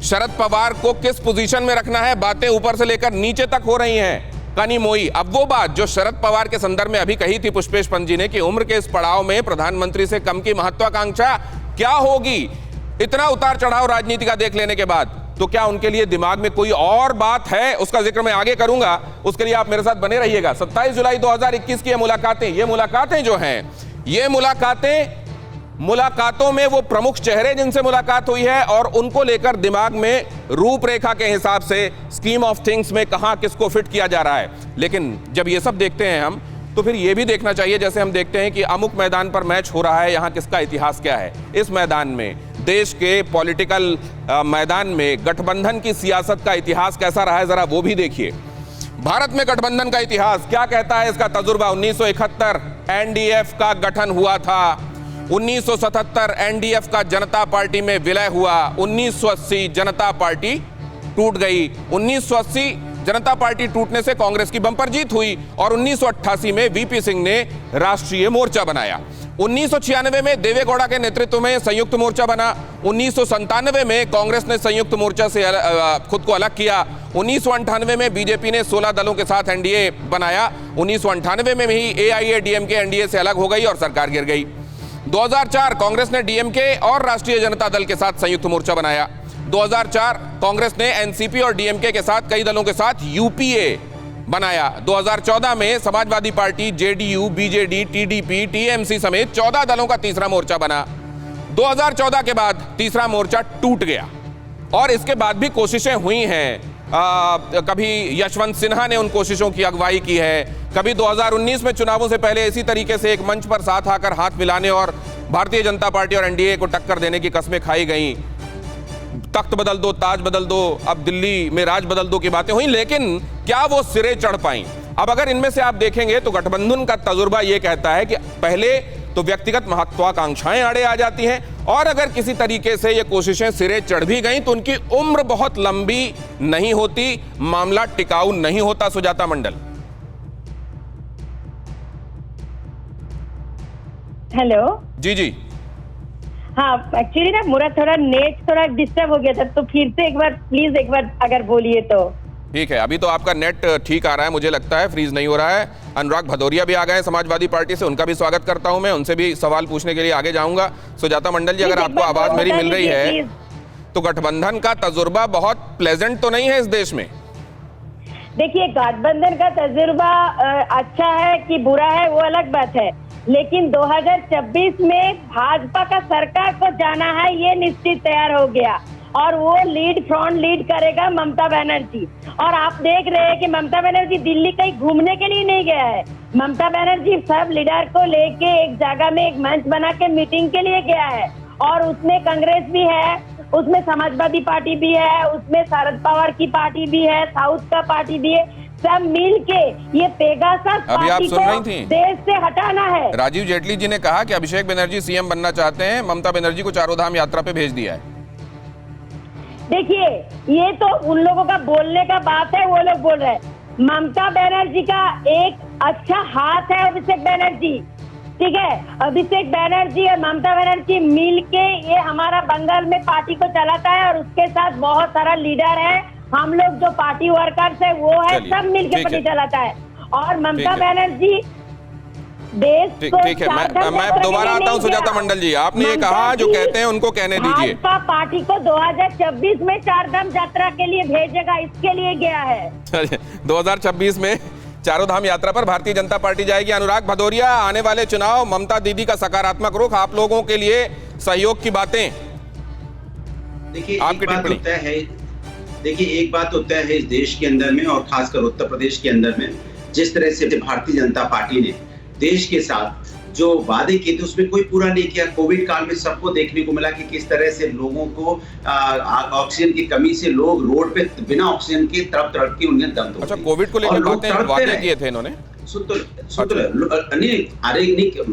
शरद पवार को किस पोजीशन में रखना है, बातें ऊपर से लेकर नीचे तक हो रही हैं। कनिमोई, अब वो बात जो शरद पवार के संदर्भ में अभी कही थी पुष्पेश पंत जी ने कि उम्र के इस पड़ाव में प्रधानमंत्री से कम की महत्वाकांक्षा क्या होगी? इतना उतार चढ़ाव राजनीति का देख लेने के बाद तो क्या उनके लिए दिमाग में कोई और बात है? उसका जिक्र मैं आगे करूंगा, उसके लिए आप मेरे साथ बने रहिएगा। 27 जुलाई 2021 की ये मुलाकातें जो हैं, ये मुलाकातों में वो प्रमुख चेहरे जिनसे मुलाकात हुई है और उनको लेकर दिमाग में रूपरेखा के हिसाब से स्कीम ऑफ थिंग्स में कहां किसको फिट किया जा रहा है। लेकिन जब ये सब देखते हैं हम, तो फिर ये भी देखना चाहिए, जैसे हम देखते हैं कि अमुक मैदान पर मैच हो रहा है, यहां किसका इतिहास क्या है। इस मैदान में, देश के पॉलिटिकल मैदान में गठबंधन की सियासत का इतिहास कैसा रहा है, जरा वो भी देखिए। भारत में गठबंधन का इतिहास क्या कहता है, इसका तजुर्बा 1971 एनडीएफ का गठन हुआ था, 1977 एनडीएफ का जनता पार्टी में विलय हुआ, 1980 जनता पार्टी टूट गई, 1980 जनता पार्टी टूटने से कांग्रेस की बंपर जीत हुई और 1988 में वीपी सिंह ने राष्ट्रीय मोर्चा बनाया। 1996 में देवेगौड़ा के नेतृत्व में संयुक्त मोर्चा बना। 1997 में कांग्रेस ने संयुक्त मोर्चा से खुद को अलग किया। 1998 में बीजेपी ने 16 दलों के साथ एनडीए बनाया। 1998 में ही एआईएडीएमके एनडीए से अलग हो गई और सरकार गिर गई। 2004 कांग्रेस ने डीएमके और राष्ट्रीय जनता दल के साथ संयुक्त मोर्चा बनाया। 2004 कांग्रेस ने एनसीपी और डीएमके के साथ कई दलों के साथ यूपीए बनाया। 2014 में Samajwadi party, JDU, BJD, TDP, TMC समेत 14 दलों का तीसरा मोर्चा बना। 2014 के बाद तीसरा मोर्चा टूट गया और इसके बाद भी कोशिशें हुई हैं। कभी यशवंत सिन्हा ने उन कोशिशों की अगुवाई की है, कभी 2019 में चुनावों से पहले इसी तरीके से एक मंच पर साथ आकर हाथ मिलाने और भारतीय जनता पार्टी और एनडीए को टक्कर देने की कस्में खाई गई। तख्त बदल दो, ताज बदल दो, अब दिल्ली में राज बदल दो की बातें हुई, लेकिन क्या वो सिरे चढ़ पाई? अब अगर इनमें से आप देखेंगे तो गठबंधन का तजुर्बा ये कहता है कि पहले तो व्यक्तिगत महत्वाकांक्षाएं आड़े आ जाती हैं और अगर किसी तरीके से ये कोशिशें सिरे चढ़ भी गई तो उनकी उम्र बहुत लंबी नहीं होती, मामला टिकाऊ नहीं होता। सुजाता मंडल। हेलो जी जी। हाँ, एक्चुअली ना मेरा थोड़ा नेट थोड़ा डिस्टर्ब हो गया था, तो फिर से एक बार प्लीज एक बार अगर बोलिए तो। ठीक है, अभी तो आपका नेट ठीक आ रहा है, मुझे लगता है फ्रीज नहीं हो रहा है। अनुराग भदौरिया भी आ गए हैं समाजवादी पार्टी से, उनका भी स्वागत करता हूं मैं, उनसे भी सवाल पूछने के लिए आगे जाऊंगा। सुजाता मंडल जी, अगर आपको आवाज मेरी मिल रही है तो गठबंधन का तजुर्बा बहुत प्लेजेंट तो नहीं है इस देश में। देखिए, गठबंधन का तजुर्बा अच्छा है कि बुरा है वो अलग बात है, लेकिन 2026 में भाजपा का सरकार को जाना है ये निश्चित तैयार हो गया और वो फ्रंट लीड करेगा ममता बनर्जी। और आप देख रहे हैं कि ममता बनर्जी दिल्ली कहीं घूमने के लिए नहीं गया है, ममता बनर्जी सब लीडर को लेके एक जगह में एक मंच बना के मीटिंग के लिए गया है और उसमें कांग्रेस भी है, उसमें समाजवादी पार्टी भी है, उसमें शरद पवार की पार्टी भी है, साउथ का पार्टी भी है, सब मिल के ये पेगासस पार्टी को देश से हटाना है। राजीव जेटली जी ने कहा कि अभिषेक बनर्जी सीएम बनना चाहते हैं, ममता बनर्जी को चारों धाम यात्रा पे भेज दिया है। देखिए, ये तो उन लोगों का बोलने का बात है, वो लोग बोल रहे हैं। ममता बनर्जी का एक अच्छा हाथ है अभिषेक बनर्जी, ठीक है। अभिषेक बनर्जी और ममता बनर्जी मिलके ये हमारा बंगाल में पार्टी को चलाता है और उसके साथ बहुत सारा लीडर है, हम लोग जो पार्टी वर्कर्स है वो है, सब मिलके पार्टी चलाता है। और ममता बनर्जी देश को ठीक है, मैं दोबारा आता हूँ। सुजाता मंडल जी, आपने ये कहा, जो कहते हैं उनको कहने दीजिए। भाजपा पार्टी को 2026 में चारधाम यात्रा के लिए भेजेगा, इसके लिए गया है। 2026 में चारों धाम यात्रा पर भारतीय जनता पार्टी जाएगी। अनुराग भदौरिया, आने वाले चुनाव, ममता दीदी का सकारात्मक रुख, आप लोगों के लिए सहयोग की बातें, देखिए आपकी टिप्पणी। देखिए, एक बात तो तय है इस देश के अंदर में और खासकर उत्तर प्रदेश के अंदर में, जिस तरह से भारतीय जनता पार्टी ने देश के साथ जो वादे किए थे उसमें कोई पूरा नहीं किया। कोविड काल में सबको देखने को मिला कि किस तरह से लोगों को ऑक्सीजन की कमी से लोग रोड पे बिना ऑक्सीजन के तड़प के उन्हें दम तोड़। अच्छा, कोविड को लेकर वादे किए थे इन्होंने?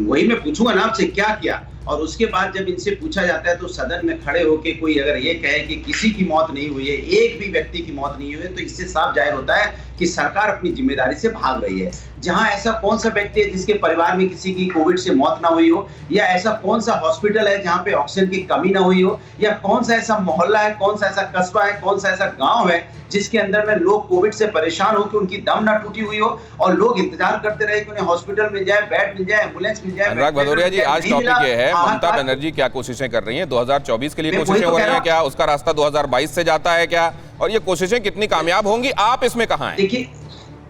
वही मैं पूछूंगा ना आपसे, क्या किया? और उसके बाद जब इनसे पूछा जाता है तो सदन में खड़े होकर कोई अगर ये कहे कि किसी की मौत नहीं हुई है, एक भी व्यक्ति की मौत नहीं हुई है, तो इससे साफ जाहिर होता है कि सरकार अपनी जिम्मेदारी से भाग रही है। जहां ऐसा कौन सा व्यक्ति है जिसके परिवार में किसी की कोविड से मौत ना हुई हो, या ऐसा कौन सा हॉस्पिटल है जहां पे ऑक्सीजन की कमी ना हुई हो, या कौन सा ऐसा मोहल्ला है, कौन सा ऐसा कस्बा है, कौन सा ऐसा गांव है जिसके अंदर में लोग कोविड से परेशान हो कि उनकी दम ना टूटी हुई हो और लोग इंतजार करते रहे कि उन्हें हॉस्पिटल मिल जाए, बेड मिल जाए, एम्बुलेंस मिल जाए। अनुराग भदौरिया जी, आज टॉपिक ये है, ममता बनर्जी क्या कोशिशें कर रही हैं? 2024 के लिए कोशिशें हो रही हैं क्या? उसका रास्ता 2022 से जाता है क्या? और ये कोशिशें कितनी कामयाब होंगी? आप इसमें कहां हैं?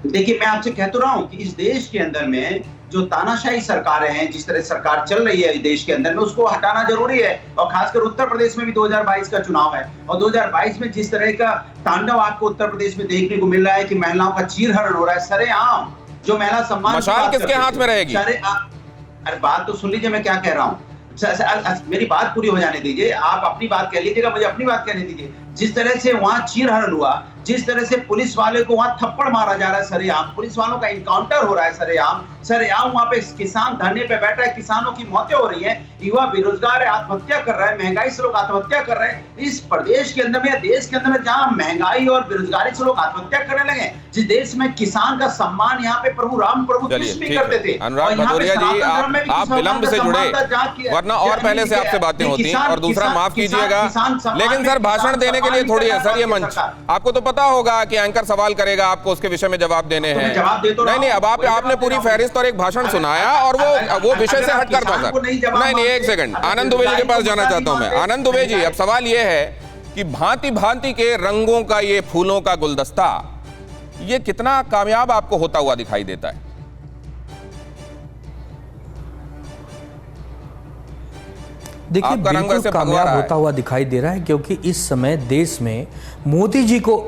देखिए, मैं आपसे कहता रहा हूं कि इस देश के अंदर में जो तानाशाही सरकारें हैं, जिस तरह सरकार चल रही है देश के अंदर में, उसको हटाना जरूरी है। और खासकर उत्तर प्रदेश में भी 2022 का चुनाव है और 2022 में जिस तरह का तांडव आपको उत्तर प्रदेश में देखने को मिल रहा है कि महिलाओं का चीरहरण हो रहा है सरेआम, जो महिला सम्मान मशाल किसके हाथ में रहेगी? अरे बात तो सुन लीजिए, मैं क्या कह रहा हूँ, मेरी बात पूरी हो जाने दीजिए। आप अपनी बात कह लीजिएगा, मुझे अपनी बात कहने दीजिए। जिस तरह से वहां चीरहरण हुआ, जिस तरह से पुलिस वाले को वहां थप्पड़ मारा जा रहा है सरेआम, पुलिस वालों का इनकाउंटर हो रहा है सरेआम वहां पे किसान धरने पे बैठा है, किसानों की मौतें हो रही हैं, युवा बेरोजगार है, आत्महत्या कर रहा है, महंगाई से लोग आत्महत्या कर रहे हैं। इस प्रदेश के अंदर में, देश के अंदर में जहां महंगाई और बेरोजगारी से लोग आत्महत्या करने लगे, जिस देश में किसान का सम्मान यहाँ पे प्रभु राम प्रभु कृष्ण भी करते थे। अनुराग भदौरिया जी, आप विलंब से जुड़े, वरना और पहले से आपसे बातें होती। और दूसरा, माफ कीजिएगा, लेकिन सर भाषण देने के लिए थोड़ी है सर ये मंच। आपको तो पता होगा कि एंकर सवाल करेगा, आपको उसके विषय में जवाब देने हैं। नहीं, अब आपने पूरी फहरिस्त और एक भाषण सुनाया और वो विषय से हटकर था सर। नहीं, एक सेकंड, आनंद दुबे जी के पास जाना चाहता हूं मैं। आनंद दुबे जी, अब सवाल ये है कि भांति भांति के रंगों का ये फूलों का गुलदस्ता, ये कितना कामयाब आपको होता हुआ दिखाई देता है? देखिए, बिल्कुल कामयाब होता हुआ दिखाई दे रहा है, क्योंकि इस समय देश में मोदी जी को,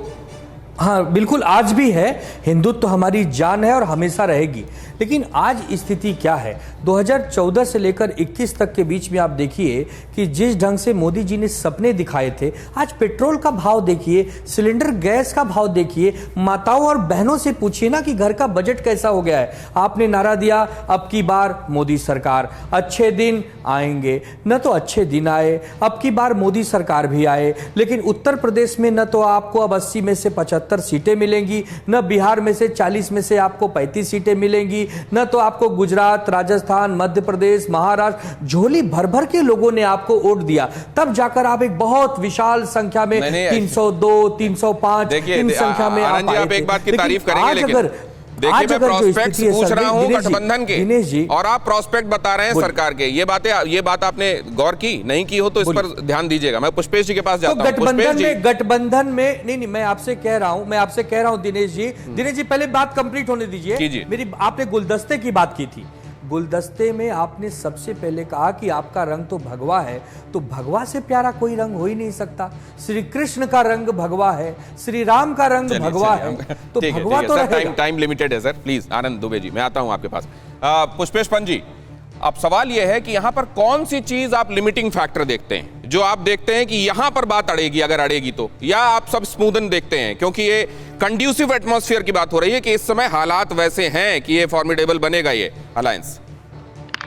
हाँ बिल्कुल आज भी है, हिंदुत्व तो हमारी जान है और हमेशा रहेगी। लेकिन आज स्थिति क्या है, 2014 से लेकर 21 तक के बीच में आप देखिए कि जिस ढंग से मोदी जी ने सपने दिखाए थे, आज पेट्रोल का भाव देखिए, सिलेंडर गैस का भाव देखिए। माताओं और बहनों से पूछिए ना कि घर का बजट कैसा हो गया है। आपने नारा दिया अब की बार मोदी सरकार, अच्छे दिन आएंगे, न तो अच्छे दिन आए, अब की बार मोदी सरकार भी आए। लेकिन उत्तर प्रदेश में न तो आपको अब 80 में से 75 सीटें मिलेंगी, न बिहार में से 40 में से आपको 35 सीटें मिलेंगी, न तो आपको गुजरात, राजस्थान, मध्य प्रदेश, महाराष्ट्र, झोली भर भर के लोगों ने आपको वोट दिया। तब जाकर आप एक बहुत विशाल संख्या में 302, 305 इन संख्या में आप एक बात की तारीफ करेंगे, लेकिन देखिए मैं प्रोस्पेक्ट पूछ रहा हूं गठबंधन के, और आप प्रोस्पेक्ट बता रहे हैं सरकार के। ये बात आपने गौर की नहीं की हो तो इस पर ध्यान दीजिएगा। मैं पुष्पेश जी के पास जाता हूं। गठबंधन में नहीं, मैं आपसे कह रहा हूं दिनेश जी पहले बात कंप्लीट होने दीजिए मेरी। आपने गुलदस्ते की बात की थी, गुलदस्ते में आपने सबसे पहले कहा कि आपका रंग तो भगवा है, तो भगवा से प्यारा कोई रंग हो ही नहीं सकता। श्री कृष्ण का रंग भगवा है, श्री राम का रंग भगवा है, तो भगवा तो रहेगा। टाइम लिमिटेड है सर, प्लीज आनंद दुबे जी मैं आता हूं आपके पास। पुष्पेश पंत जी, अब सवाल यह है कि यहां पर कौन सी चीज आप लिमिटिंग फैक्टर देखते हैं, जो आप देखते हैं कि यहां पर बात अड़ेगी अगर अड़ेगी तो, या आप सब स्मूदन देखते हैं? क्योंकि ये कंड्यूसिव एटमॉस्फेयर की बात हो रही है कि इस समय हालात वैसे हैं कि ये फॉर्मिडेबल बनेगा ये अलायंस।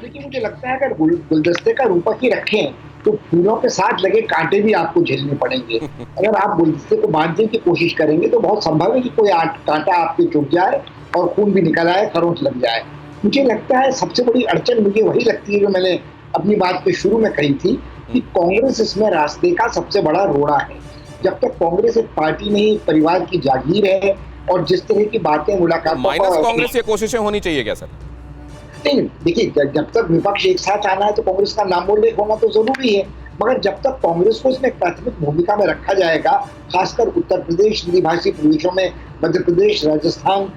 लेकिन मुझे लगता है अगर गुलदस्ते का रूपक ही रखें तो फूलों के साथ लगे कांटे भी आपको झेलने पड़ेंगे। अगर आप गुलदस्ते को बांधने की कोशिश करेंगे तो बहुत संभव है कि कोई कांटा आपके चुभ जाए और खून भी निकल आए, खरोंच लग जाए। मुझे लगता है सबसे बड़ी अड़चन मुझे वही लगती है जो मैंने अपनी बात के शुरू में कही थी कि कांग्रेस इसमें रास्ते का सबसे बड़ा रोड़ा है। जब तक कांग्रेस एक पार्टी नहीं, परिवार की जागीर है, और जिस तरह की बातें मुलाकात माइनस कांग्रेस ये कोशिशें होनी चाहिए क्या सर? नहीं, देखिए जब तक विपक्ष एक साथ आना है तो कांग्रेस का नामोल्लेख होना तो जरूरी है, मगर जब तक कांग्रेस को इसमें प्राथमिक भूमिका में रखा जाएगा, खासकर उत्तर प्रदेश, हिंदी भाषी प्रदेशों में, मध्य प्रदेश, राजस्थान,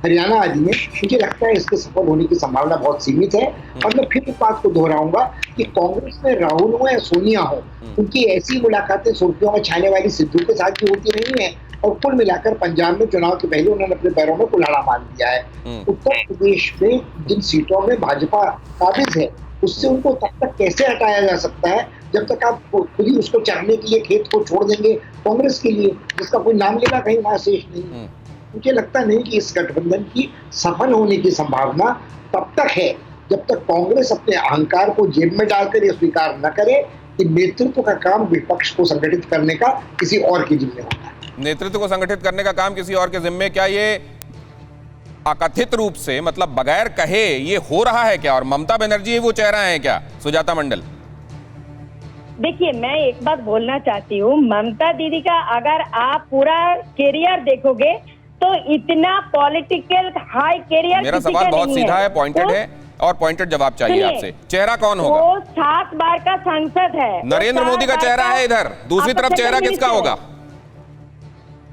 हरियाणा आदि में, मुझे लगता है इसके सफल होने की संभावना बहुत सीमित है। और मैं फिर इस बात को दोहराऊंगा कि कांग्रेस में राहुल हो या सोनिया हो, उनकी ऐसी मुलाकातें सुर्खियों में छाने वाली सिद्धू के साथ भी होती नहीं है, और कुल मिलाकर पंजाब में चुनाव के पहले उन्होंने अपने पैरों में कुल्हाड़ा बांध दिया है। उत्तर प्रदेश में जिन सीटों में भाजपा काबिज है, उससे उनको तब तक कैसे हटाया जा सकता है जब तक आप खुद ही उसको चरने के लिए खेत को छोड़ देंगे कांग्रेस के लिए, जिसका कोई नाम लेना कहीं वहां शेष नहीं। मुझे लगता नहीं कि इस गठबंधन की सफल होने की संभावना तब तक है जब तक कांग्रेस अपने अहंकार को जेब में डालकर यह स्वीकार न करे कि नेतृत्व का काम विपक्ष को संगठित करने का किसी और के जिम्मे होता है। नेतृत्व को संगठित करने का काम किसी और के जिम्मे, क्या ये अकथित रूप से, मतलब बगैर कहे, ये हो रहा है क्या? और ममता बनर्जी वो चेहरा है क्या, सुजाता मंडल? देखिए, मैं एक बात बोलना चाहती हूँ, ममता दीदी का अगर आप पूरा कैरियर देखोगे तो इतना पॉलिटिकल हाई कैरियर, मेरा सवाल बहुत सीधा है, पॉइंटेड है, और पॉइंटेड जवाब चाहिए आपसे। चेहरा कौन होगा? वो 7 बार का सांसद है, नरेंद्र मोदी का चेहरा है इधर, दूसरी तरफ चेहरा किसका होगा?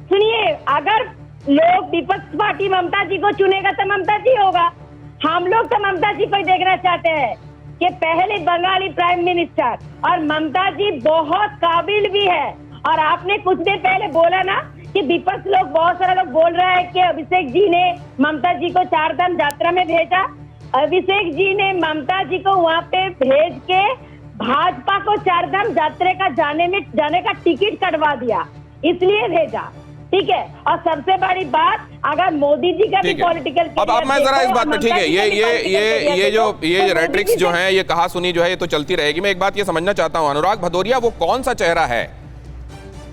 सुनिए, अगर लोग विपक्ष पार्टी ममता जी को चुनेगा तो ममता जी होगा। हम लोग तो ममता जी को देखना चाहते हैं कि पहले बंगाली प्राइम मिनिस्टर, और ममता जी बहुत काबिल भी है। और आपने कुछ देर पहले बोला ना कि विपक्ष लोग, बहुत सारे लोग बोल रहे हैं कि अभिषेक जी ने ममता जी को 4 धाम यात्रा में भेजा। अभिषेक जी ने ममता जी को वहां पे भेज के भाजपा को 4 धाम यात्रा का जाने का टिकट कटवा दिया, इसलिए भेजा। ठीक है। और सबसे बड़ी बात, अगर मोदी जी का भी ठीक है। पॉलिटिकल अब मैं जरा इस बात पे, ठीक है, ये रेट्रिक्स जो है, ये कहा सुनी जो है, ये तो चलती रहेगी। मैं एक बात ये समझना चाहता हूं, अनुराग भदौरिया वो कौन सा चेहरा है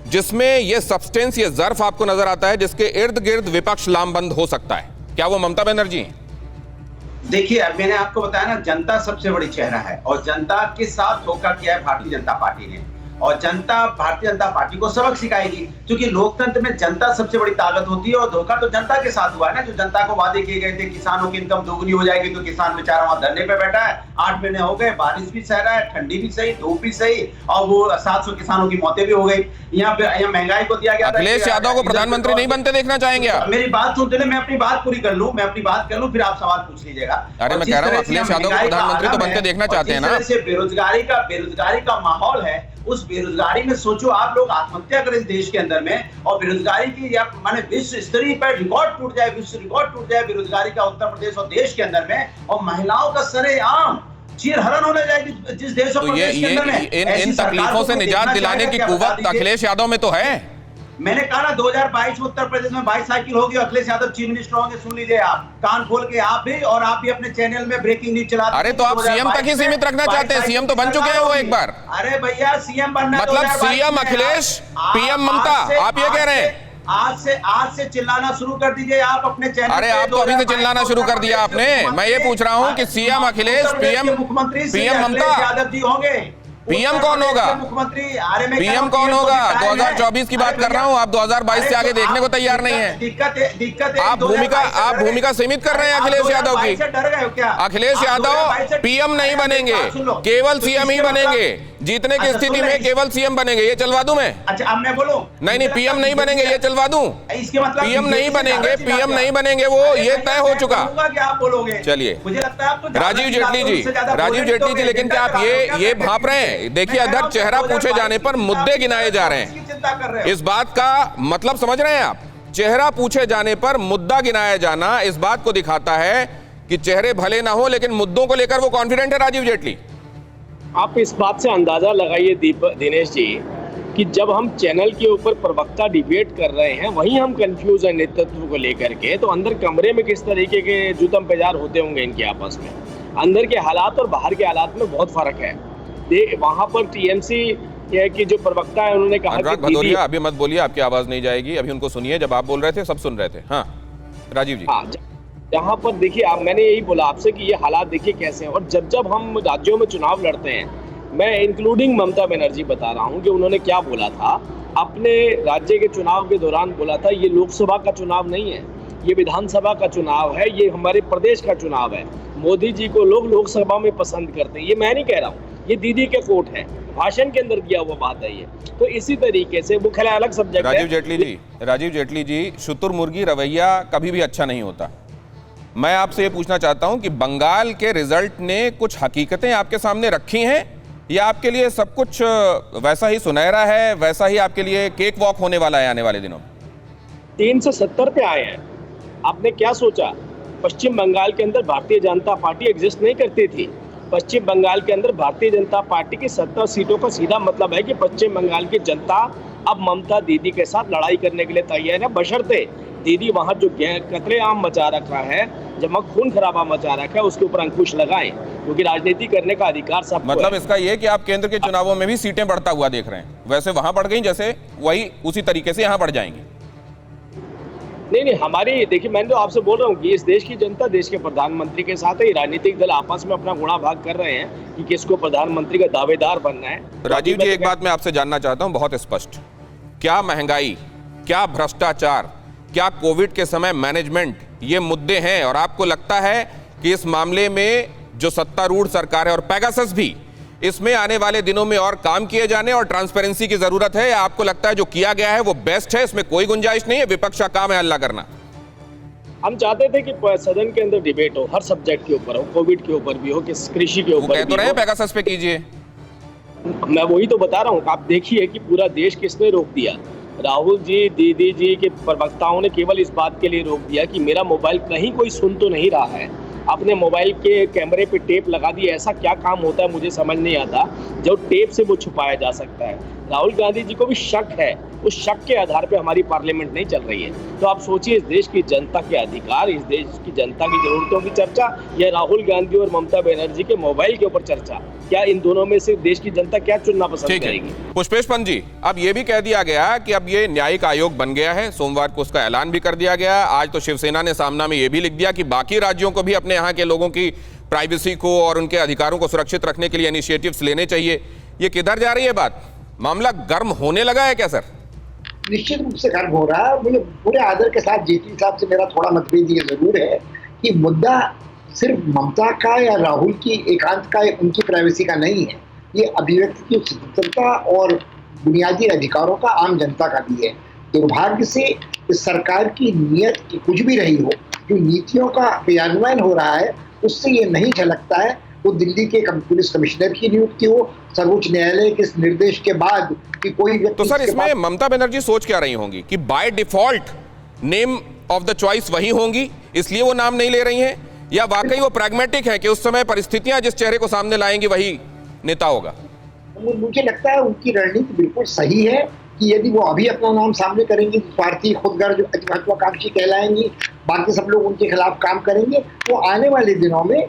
जिसमें ये सब्सटेंस, ये ज़र्फ आपको नजर आता है, जिसके इर्द गिर्द विपक्ष लामबंद हो सकता है? क्या वो ममता बनर्जी? देखिए, अब मैंने आपको बताया ना, जनता सबसे बड़ी चेहरा है और जनता के साथ धोखा किया है भारतीय जनता पार्टी ने, और जनता भारतीय जनता पार्टी को सबक सिखाएगी, क्योंकि लोकतंत्र में जनता सबसे बड़ी ताकत होती है। और धोखा तो जनता के साथ हुआ है ना, जो जनता को वादे किए गए थे, किसानों की इनकम दोगुनी हो जाएगी, तो किसान बेचारा वहां धरने पे बैठा है। 8 महीने हो गए, बारिश भी सह रहा है, ठंडी भी सही, धूप भी सही, और वो 700 किसानों की मौतें भी हो गई। यहाँ महंगाई को दिया गया। अखिलेश यादव को प्रधानमंत्री नहीं बनते देखना चाहेंगे आप? मेरी बात सुनते ना, मैं अपनी बात पूरी कर लूं, फिर आप सवाल पूछ लीजिएगा। अरे मैं कह रहा हूं, अखिलेश यादव को प्रधानमंत्री तो बनते देखना चाहते हैं ना? बेरोजगारी का माहौल है, उस बेरोजगारी में सोचो आप लोग आत्महत्या करें इस देश के अंदर में, और बेरोजगारी की या माने विश्व स्तरीय पर रिकॉर्ड टूट जाए बेरोजगारी का उत्तर प्रदेश और देश के अंदर में, और महिलाओं का सरेआम चीरहरण होने जाएगी जिस देश और प्रदेश के अंदर में। इन तकलीफों से निजात दिलाने की कुव्वत अखिलेश यादव में तो है। मैंने कहा ना, 2022 में उत्तर प्रदेश में बाईसाइकिल होगी, अखिलेश यादव चीफ मिनिस्टर होंगे। सुन लीजिए आप, कान खोल के, आप भी, और आप भी अपने चैनल में ब्रेकिंग न्यूज चलाते हैं। अरे तो आप सीएम तक ही सीमित रखना चाहते हैं? सीएम तो बन चुके हैं वो एक बार। अरे भैया, सीएम बनना, मतलब सीएम अखिलेश, पीएम ममता, आप ये कह रहे हैं? आज से चिल्लाना शुरू कर दीजिए आप अपने चैनल। अरे आप तो अभी से चिल्लाना शुरू कर दिया आपने। मैं ये पूछ रहा हूँ कि सीएम अखिलेश, मुख्यमंत्री पीएम ममता, यादव जी होंगे। पीएम कौन होगा? मुख्यमंत्री पीएम कौन होगा? 2024 की बात कर रहा हूं, आप 2022 से आगे देखने को तैयार नहीं है। दिक्कत आप भूमिका सीमित कर रहे हैं अखिलेश यादव की। डर गए हो क्या? अखिलेश यादव पीएम नहीं बनेंगे, केवल सीएम ही बनेंगे। जीतने की स्थिति में केवल सीएम बनेंगे, ये चलवा दूं मैं? अच्छा, अब मैं बोलूं? नहीं, पीएम नहीं बनेंगे, ये चलवा दूं? इसके मतलब पीएम नहीं बनेंगे, वो ये तय हो चुका। क्या आप बोलोगे? चलिए, मुझे लगता है राजीव जेटली जी, लेकिन क्या आप ये भाप रहे हैं? देखिए अध्यक्ष, चेहरा पूछे जाने पर मुद्दे गिनाए जा रहे हैं। इस बात का मतलब समझ रहे हैं आप? चेहरा पूछे जाने पर मुद्दा गिनाया जाना इस बात को दिखाता है कि चेहरे भले ना हो, लेकिन मुद्दों को लेकर वो कॉन्फिडेंट है राजीव जेटली। आप इस बात से अंदाजा लगाइए दिनेश जी, कि जब हम चैनल के ऊपर प्रवक्ता डिबेट कर रहे हैं, वहीं हम कंफ्यूज हैं नेतृत्व को लेकर के, तो अंदर कमरे में किस तरीके के जुतम पेजार होते होंगे इनके आपस में। अंदर के हालात और बाहर के हालात में बहुत फर्क है। वहां पर टीएमसी की जो प्रवक्ता है, उन्होंने कहा कि भदौरिया अभी मत बोलिए, आपकी आवाज नहीं जाएगी, अभी उनको सुनिए। जब आप बोल रहे थे सब सुन रहे थे। हाँ राजीव जी, हाँ, यहाँ पर देखिए, मैंने यही बोला आपसे कि ये हालात देखिए कैसे हैं। और जब हम राज्यों में चुनाव लड़ते हैं, मैं इंक्लूडिंग ममता बनर्जी बता रहा हूँ कि उन्होंने क्या बोला था अपने राज्य के चुनाव के दौरान। बोला था, ये लोकसभा का चुनाव नहीं है, ये विधानसभा का चुनाव है, ये हमारे प्रदेश का चुनाव है। मोदी जी को लोग लोकसभा में पसंद करते हैं, ये मैं नहीं कह रहा हूँ, ये दीदी के कोट है, भाषण के अंदर दिया हुआ बात है ये। तो इसी तरीके से वो खैर अलग सब्जेक्ट है। राजीव जेटली जी, शुतुरमुर्गी रवैया कभी भी अच्छा नहीं होता। मैं आपसे ये पूछना चाहता हूं कि बंगाल के रिजल्ट ने कुछ हकीकतें आपके सामने रखी हैं, या आपके लिए सब कुछ वैसा ही सुनहरा है, वैसा ही आपके लिए केक वॉक होने वाला है आने वाले दिनों में? 3 से 70 पे आए हैं। आपने क्या सोचा? पश्चिम बंगाल के अंदर भारतीय जनता पार्टी एग्जिस्ट नहीं करती थी। पश्चिम बंगाल के अंदर भारतीय जनता पार्टी की 70 सीटों का सीधा मतलब है कि पश्चिम बंगाल की जनता अब ममता दीदी के साथ लड़ाई करने के लिए तैयार है, बशर्ते दीदी वहां जो कतलेआम मचा रखा है, जब खून खराबा मचा रखा है, उसके ऊपर अंकुश लगाएं, क्योंकि राजनीति करने का अधिकार सबको है। मतलब इसका ये कि आप केंद्र के चुनावों में भी सीटें बढ़ता हुआ देख रहे हैं, वैसे वहां बढ़ गई जैसे वही उसी तरीके से यहाँ बढ़ जाएंगी? नहीं, हमारी देखिए, मैं तो आपसे बोल रहा हूँ कि इस देश की जनता देश के प्रधानमंत्री के साथ है। राजनीतिक दल आपस में अपना गुणा भाग कर रहे हैं कि किसको प्रधानमंत्री का दावेदार बनना है। राजीव जी, एक बात मैं आपसे जानना चाहता हूँ बहुत स्पष्ट, क्या महंगाई, क्या भ्रष्टाचार, क्या कोविड के समय मैनेजमेंट, ये मुद्दे हैं? और आपको लगता है कि इस मामले में जो सत्तारूढ़ सरकार है और पेगासस भी, इसमें आने वाले दिनों में और काम किए जाने और ट्रांसपेरेंसी की जरूरत है, या आपको लगता है जो किया गया है वो बेस्ट है, इसमें कोई गुंजाइश नहीं है, विपक्ष का काम है हल्ला करना? हम चाहते थे कि सदन के अंदर डिबेट हो, हर सब्जेक्ट के ऊपर हो, कोविड के ऊपर भी हो, कि कृषि के ऊपर कह तो रहे पेगासस पे कीजिए। मैं वही तो बता रहा हूँ, आप देखिए कि पूरा देश किसने रोक दिया। राहुल जी, दीदी जी के प्रवक्ताओं ने केवल इस बात के लिए रोक दिया कि मेरा मोबाइल कहीं कोई सुन तो नहीं रहा है। अपने मोबाइल के कैमरे पे टेप लगा दी। ऐसा क्या काम होता है मुझे समझ नहीं आता जो टेप से वो छुपाया जा सकता है। राहुल गांधी जी को भी शक है, उस शक के आधार पे हमारी पार्लियामेंट नहीं चल रही है। तो आप सोचिए, इस देश की जनता के अधिकार, इस देश की जनता की जरूरतों की चर्चा या राहुल गांधी और ममता बनर्जी के मोबाइल के ऊपर चर्चा, क्या इन दोनों में से देश की जनता क्या चुनना पसंद करेगी? पुष्पेश पंत जी, अब ये भी कह दिया गया कि अब ये न्यायिक आयोग बन गया है, सोमवार को उसका ऐलान भी कर दिया गया। आज तो शिवसेना ने सामना में ये भी लिख दिया कि बाकी राज्यों को भी अपने यहाँ के लोगों की प्राइवेसी को और उनके अधिकारों को सुरक्षित रखने के लिए इनिशिएटिव्स लेने चाहिए। ये किधर जा रही है बात? मामला गर्म होने लगा है क्या सर? निश्चित रूप से गर्म हो रहा है। मुझे पूरे आदर के साथ जेटली साहब से मेरा थोड़ा मतभेद ये जरूर है कि मुद्दा सिर्फ ममता का या राहुल की एकांत का, उनकी प्राइवेसी का नहीं है। ये अभिव्यक्ति की स्वतंत्रता और बुनियादी अधिकारों का आम जनता का भी है। दुर्भाग्य से इस सरकार की नीयत की कुछ भी रही हो, जो नीतियों का क्रियान्वयन हो रहा है उससे ये नहीं झलकता है। वो दिल्ली के पुलिस कमिश्नर की नियुक्ति हो, सर्वोच्च न्यायालय के निर्देश के बाद कि कोई व्यक्ति, तो सर इसमें ममता बनर्जी सोच क्या रही होंगी कि by default name of the choice वही होंगी इसलिए वो नाम नहीं ले रही हैं, या वाकई वो प्रैग्मेटिक है कि उस समय परिस्थितियां जिस चेहरे को सामने लाएंगी वही नेता होगा? मुझे लगता है उनकी रणनीति बिल्कुल सही है कि यदि वो अभी अपना नाम सामने करेंगी तो स्वार्थी, खुदगर्ज, महत्वाकांक्षी कहलाएंगी, बाकी सब लोग उनके खिलाफ काम करेंगे। वो आने वाले दिनों में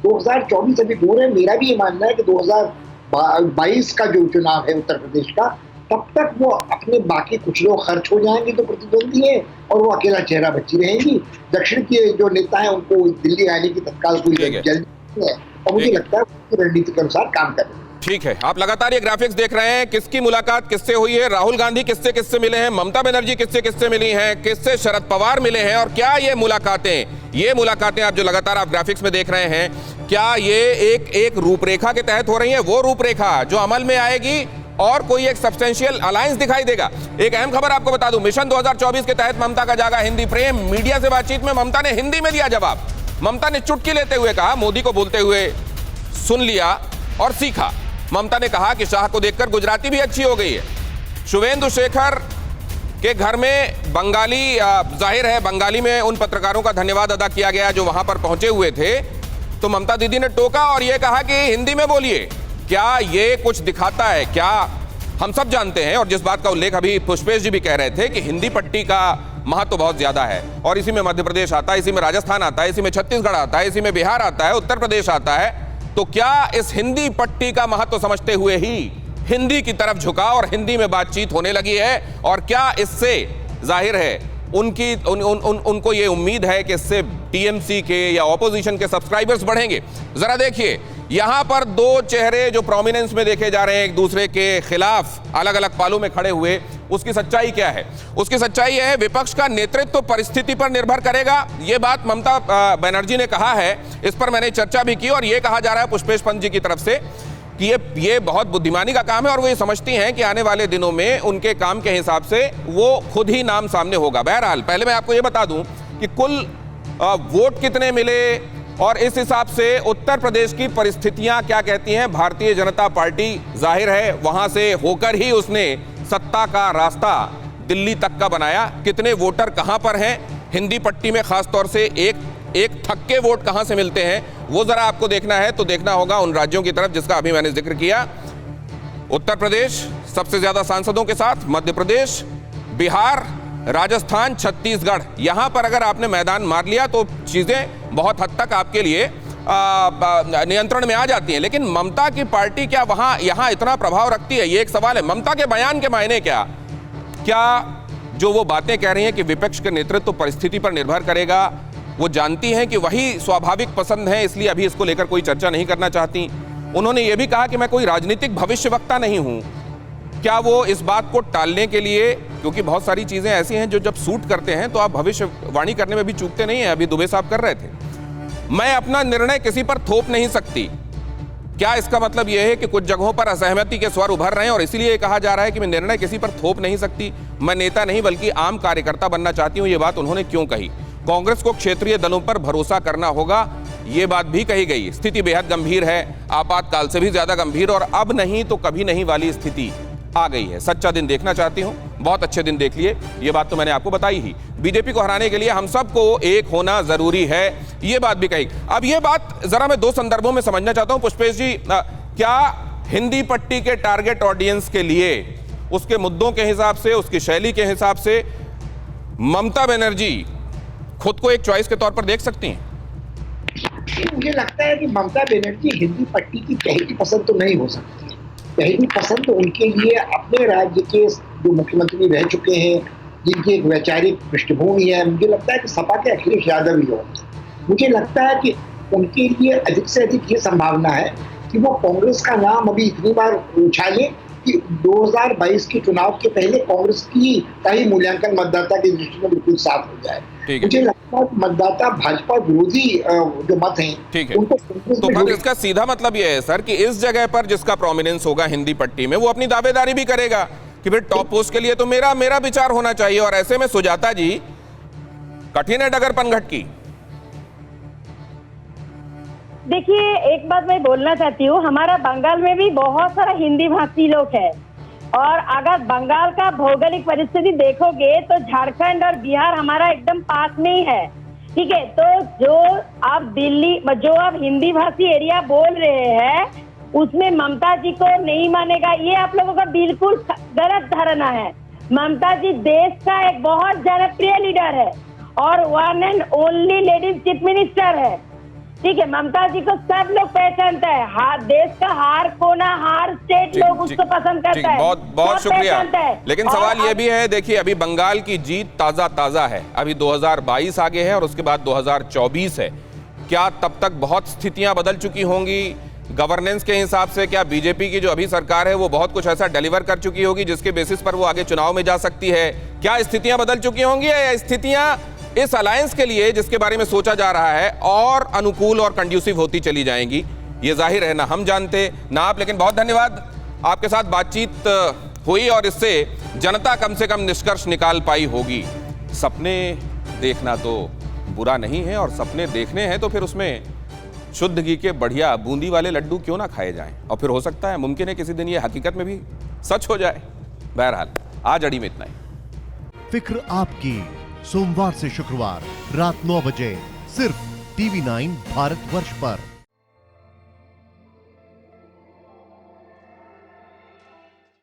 2024 अभी दूर है, मेरा भी ये मानना है कि 2022 का जो चुनाव है उत्तर प्रदेश का, तब तक वो अपने बाकी कुछ लोग खर्च हो जाएंगे तो प्रतिद्वंदी है और वो अकेला चेहरा बची रहेंगी। दक्षिण के जो नेता हैं उनको दिल्ली आने की तत्काल कोई जल्दी है और मुझे लगता है रणनीति के अनुसार काम कर रहे हैं। ठीक है, आप लगातार ये ग्राफिक्स देख रहे हैं, किसकी मुलाकात किससे हुई है, राहुल गांधी किससे किससे मिले हैं, ममता बनर्जी किससे किससे मिली हैं, किससे शरद पवार मिले हैं, और क्या ये मुलाकातें आप जो लगातार आप ग्राफिक्स में देख रहे हैं, क्या ये एक रूपरेखा के तहत हो रही है? वो रूपरेखा जो अमल में आएगी और कोई एक सब्सटेंशियल अलायंस दिखाई देगा। एक अहम खबर आपको बता दूं, मिशन 2024 के तहत ममता का जागा हिंदी प्रेम। मीडिया से बातचीत में ममता ने हिंदी में दिया जवाब। ममता ने चुटकी लेते हुए कहा, मोदी को बोलते हुए सुन लिया और सीखा। ममता ने कहा कि शाह को देखकर गुजराती भी अच्छी हो गई है। शुभेंदु शेखर के घर में बंगाली, जाहिर है बंगाली में उन पत्रकारों का धन्यवाद अदा किया गया जो वहां पर पहुंचे हुए थे। तो ममता दीदी ने टोका और यह कहा कि हिंदी में बोलिए। क्या ये कुछ दिखाता है? क्या हम सब जानते हैं, और जिस बात का उल्लेख अभी पुष्पेश जी भी कह रहे थे कि हिंदी पट्टी का महत्व तो बहुत ज्यादा है, और इसी में मध्य प्रदेश आता है, इसी में राजस्थान आता है, इसी में छत्तीसगढ़ आता है, इसी में बिहार आता है, उत्तर प्रदेश आता है। तो क्या इस हिंदी पट्टी का महत्व समझते हुए ही हिंदी की तरफ झुका और हिंदी में बातचीत होने लगी है? और क्या इससे जाहिर है उनको ये उम्मीद है कि इससे टीएमसी के या ऑपोजिशन के सब्सक्राइबर्स बढ़ेंगे? जरा देखिए, यहां पर दो चेहरे जो प्रोमिनेंस में देखे जा रहे हैं, एक दूसरे के खिलाफ अलग अलग पालों में खड़े हुए, उसकी सच्चाई क्या है? उसकी सच्चाई है विपक्ष का नेतृत्व परिस्थिति पर निर्भर करेगा। यह बात ममता बनर्जी ने कहा है, इस पर मैंने चर्चा भी की, और यह कहा जा रहा है पुष्पेश पंत जी की तरफ से कि ये बहुत बुद्धिमानी का काम है, और वो ये समझती हैं कि आने वाले दिनों में उनके काम के हिसाब से वो खुद ही नाम सामने होगा। बहरहाल पहले मैं आपको ये बता दूं कि कुल वोट कितने मिले और इस हिसाब से उत्तर प्रदेश की परिस्थितियां क्या कहती हैं। भारतीय जनता पार्टी जाहिर है वहां से होकर ही उसने सत्ता का रास्ता दिल्ली तक का बनाया। कितने वोटर कहां पर हैं, हिंदी पट्टी में खास तौर से एक थक्के वोट कहां से मिलते हैं, वो जरा आपको देखना है तो देखना होगा उन राज्यों की तरफ जिसका अभी मैंने जिक्र किया। उत्तर प्रदेश सबसे ज्यादा सांसदों के साथ, मध्य प्रदेश, बिहार, राजस्थान, छत्तीसगढ़, यहां पर अगर आपने मैदान मार लिया तो चीजें बहुत हद तक आपके लिए नियंत्रण में आ जाती हैं। लेकिन ममता की पार्टी क्या यहां इतना प्रभाव रखती है, ये एक सवाल है। ममता के बयान के मायने क्या जो वो बातें कह रही हैं कि विपक्ष के नेतृत्व परिस्थिति पर निर्भर करेगा, वो जानती हैं कि वही स्वाभाविक पसंद है, इसलिए अभी इसको लेकर कोई चर्चा नहीं करना चाहती। उन्होंने ये भी कहा कि मैं कोई राजनीतिक भविष्यवक्ता नहीं हूं। क्या वो इस बात को टालने के लिए, क्योंकि बहुत सारी चीजें ऐसी हैं जो जब सूट करते हैं तो आप भविष्यवाणी करने में भी चूकते नहीं हैं, अभी दुबे साहब कर रहे थे, मैं अपना निर्णय किसी पर थोप नहीं सकती। क्या इसका मतलब यह है कि कुछ जगहों पर असहमति के स्वर उभर रहे हैं और इसीलिए कहा जा रहा है कि मैं निर्णय किसी पर थोप नहीं सकती, मैं नेता नहीं बल्कि आम कार्यकर्ता बनना चाहती हूं? ये बात उन्होंने क्यों कही? कांग्रेस को क्षेत्रीय दलों पर भरोसा करना होगा, ये बात भी कही गई। स्थिति बेहद गंभीर है, आपातकाल से भी ज्यादा गंभीर, और अब नहीं तो कभी नहीं वाली स्थिति आ गई है। सच्चा दिन देखना चाहती हूं, बहुत अच्छे दिन देख लिए, ये बात तो मैंने आपको बताई ही। बीजेपी को हराने के लिए हम सबको एक होना जरूरी है, ये बात भी कही। अब ये बात जरा मैं दो संदर्भों में समझना चाहता हूं पुष्पेश जी। क्या हिंदी पट्टी के टारगेट ऑडियंस के लिए उसके मुद्दों के हिसाब से, उसकी शैली के हिसाब से ममता बनर्जी खुद को एक चॉइस के तौर पर देख सकती हैं? मुझे लगता है कि ममता बनर्जी हिंदी पट्टी की पहली पसंद तो नहीं हो सकती। पहली पसंद तो उनके लिए अपने राज्य के जो मुख्यमंत्री रह चुके हैं, जिनकी एक वैचारिक पृष्ठभूमि है, मुझे लगता है कि सपा के अखिलेश यादव ही होंगे। मुझे लगता है कि उनके लिए अधिक से अधिक ये संभावना है कि वो कांग्रेस का नाम अभी इतनी बार उछाले कि 2022 के चुनाव के पहले कांग्रेस का ही मूल्यांकन मतदाता की दृष्टि में बिल्कुल साफ हो जाए। मुझे लगता है कि मतदाता भाजपा विरोधी जो मत हैं उनको तो फिर इसका सीधा मतलब यह है सर कि इस जगह पर जिसका प्रोमिनेंस होगा हिंदी पट्टी में, वो अपनी दावेदारी भी करेगा कि फिर टॉप पोस्ट के लिए तो मेरा विचार होना चाहिए। और ऐसे में सुजाता जी कठिन है डगर पनघट की। देखिए, एक बात मैं बोलना चाहती हूँ, हमारा बंगाल में भी बहुत सारा हिंदी भाषी लोग है, और अगर बंगाल का भौगोलिक परिस्थिति देखोगे तो झारखंड और बिहार हमारा एकदम पास में ही है, ठीक है। तो जो आप हिंदी भाषी एरिया बोल रहे हैं उसमें ममता जी को नहीं मानेगा, ये आप लोगों का बिल्कुल गलत धारणा है। ममता जी देश का एक बहुत जनप्रिय लीडर है और one and only ladies chief minister है, ठीक है। ममता जी को सब लोग पहचानता है, देश का हर कोना, हर स्टेट लोग उसको पसंद करता है। बहुत शुक्रिया। लेकिन सवाल ये भी है, देखिए अभी बंगाल की जीत ताजा है, अभी 2022 आगे है और उसके बाद 2024 है। क्या तब तक बहुत स्थितियां बदल चुकी होंगी गवर्नेंस के हिसाब से? क्या बीजेपी की जो अभी सरकार है वो बहुत कुछ ऐसा डिलीवर कर चुकी होगी जिसके बेसिस पर वो आगे चुनाव में जा सकती है? क्या स्थितियां बदल चुकी होंगी या स्थितियां इस अलायंस के लिए जिसके बारे में सोचा जा रहा है और अनुकूल और कंड्यूसिव होती चली जाएंगी? ये जाहिर है ना हम जानते ना आप, लेकिन बहुत धन्यवाद, आपके साथ बातचीत हुई और इससे जनता कम से कम निष्कर्ष निकाल पाई होगी। सपने देखना तो बुरा नहीं है, और सपने देखने हैं तो फिर उसमें शुद्ध घी के बढ़िया बूंदी वाले लड्डू क्यों ना खाए जाएं, और फिर हो सकता है मुमकिन है किसी दिन ये हकीकत में भी सच हो जाए। बहरहाल आज अड़ी में इतना ही। फिक्र आपकी, सोमवार से शुक्रवार रात 9 बजे सिर्फ TV9 भारतवर्ष पर।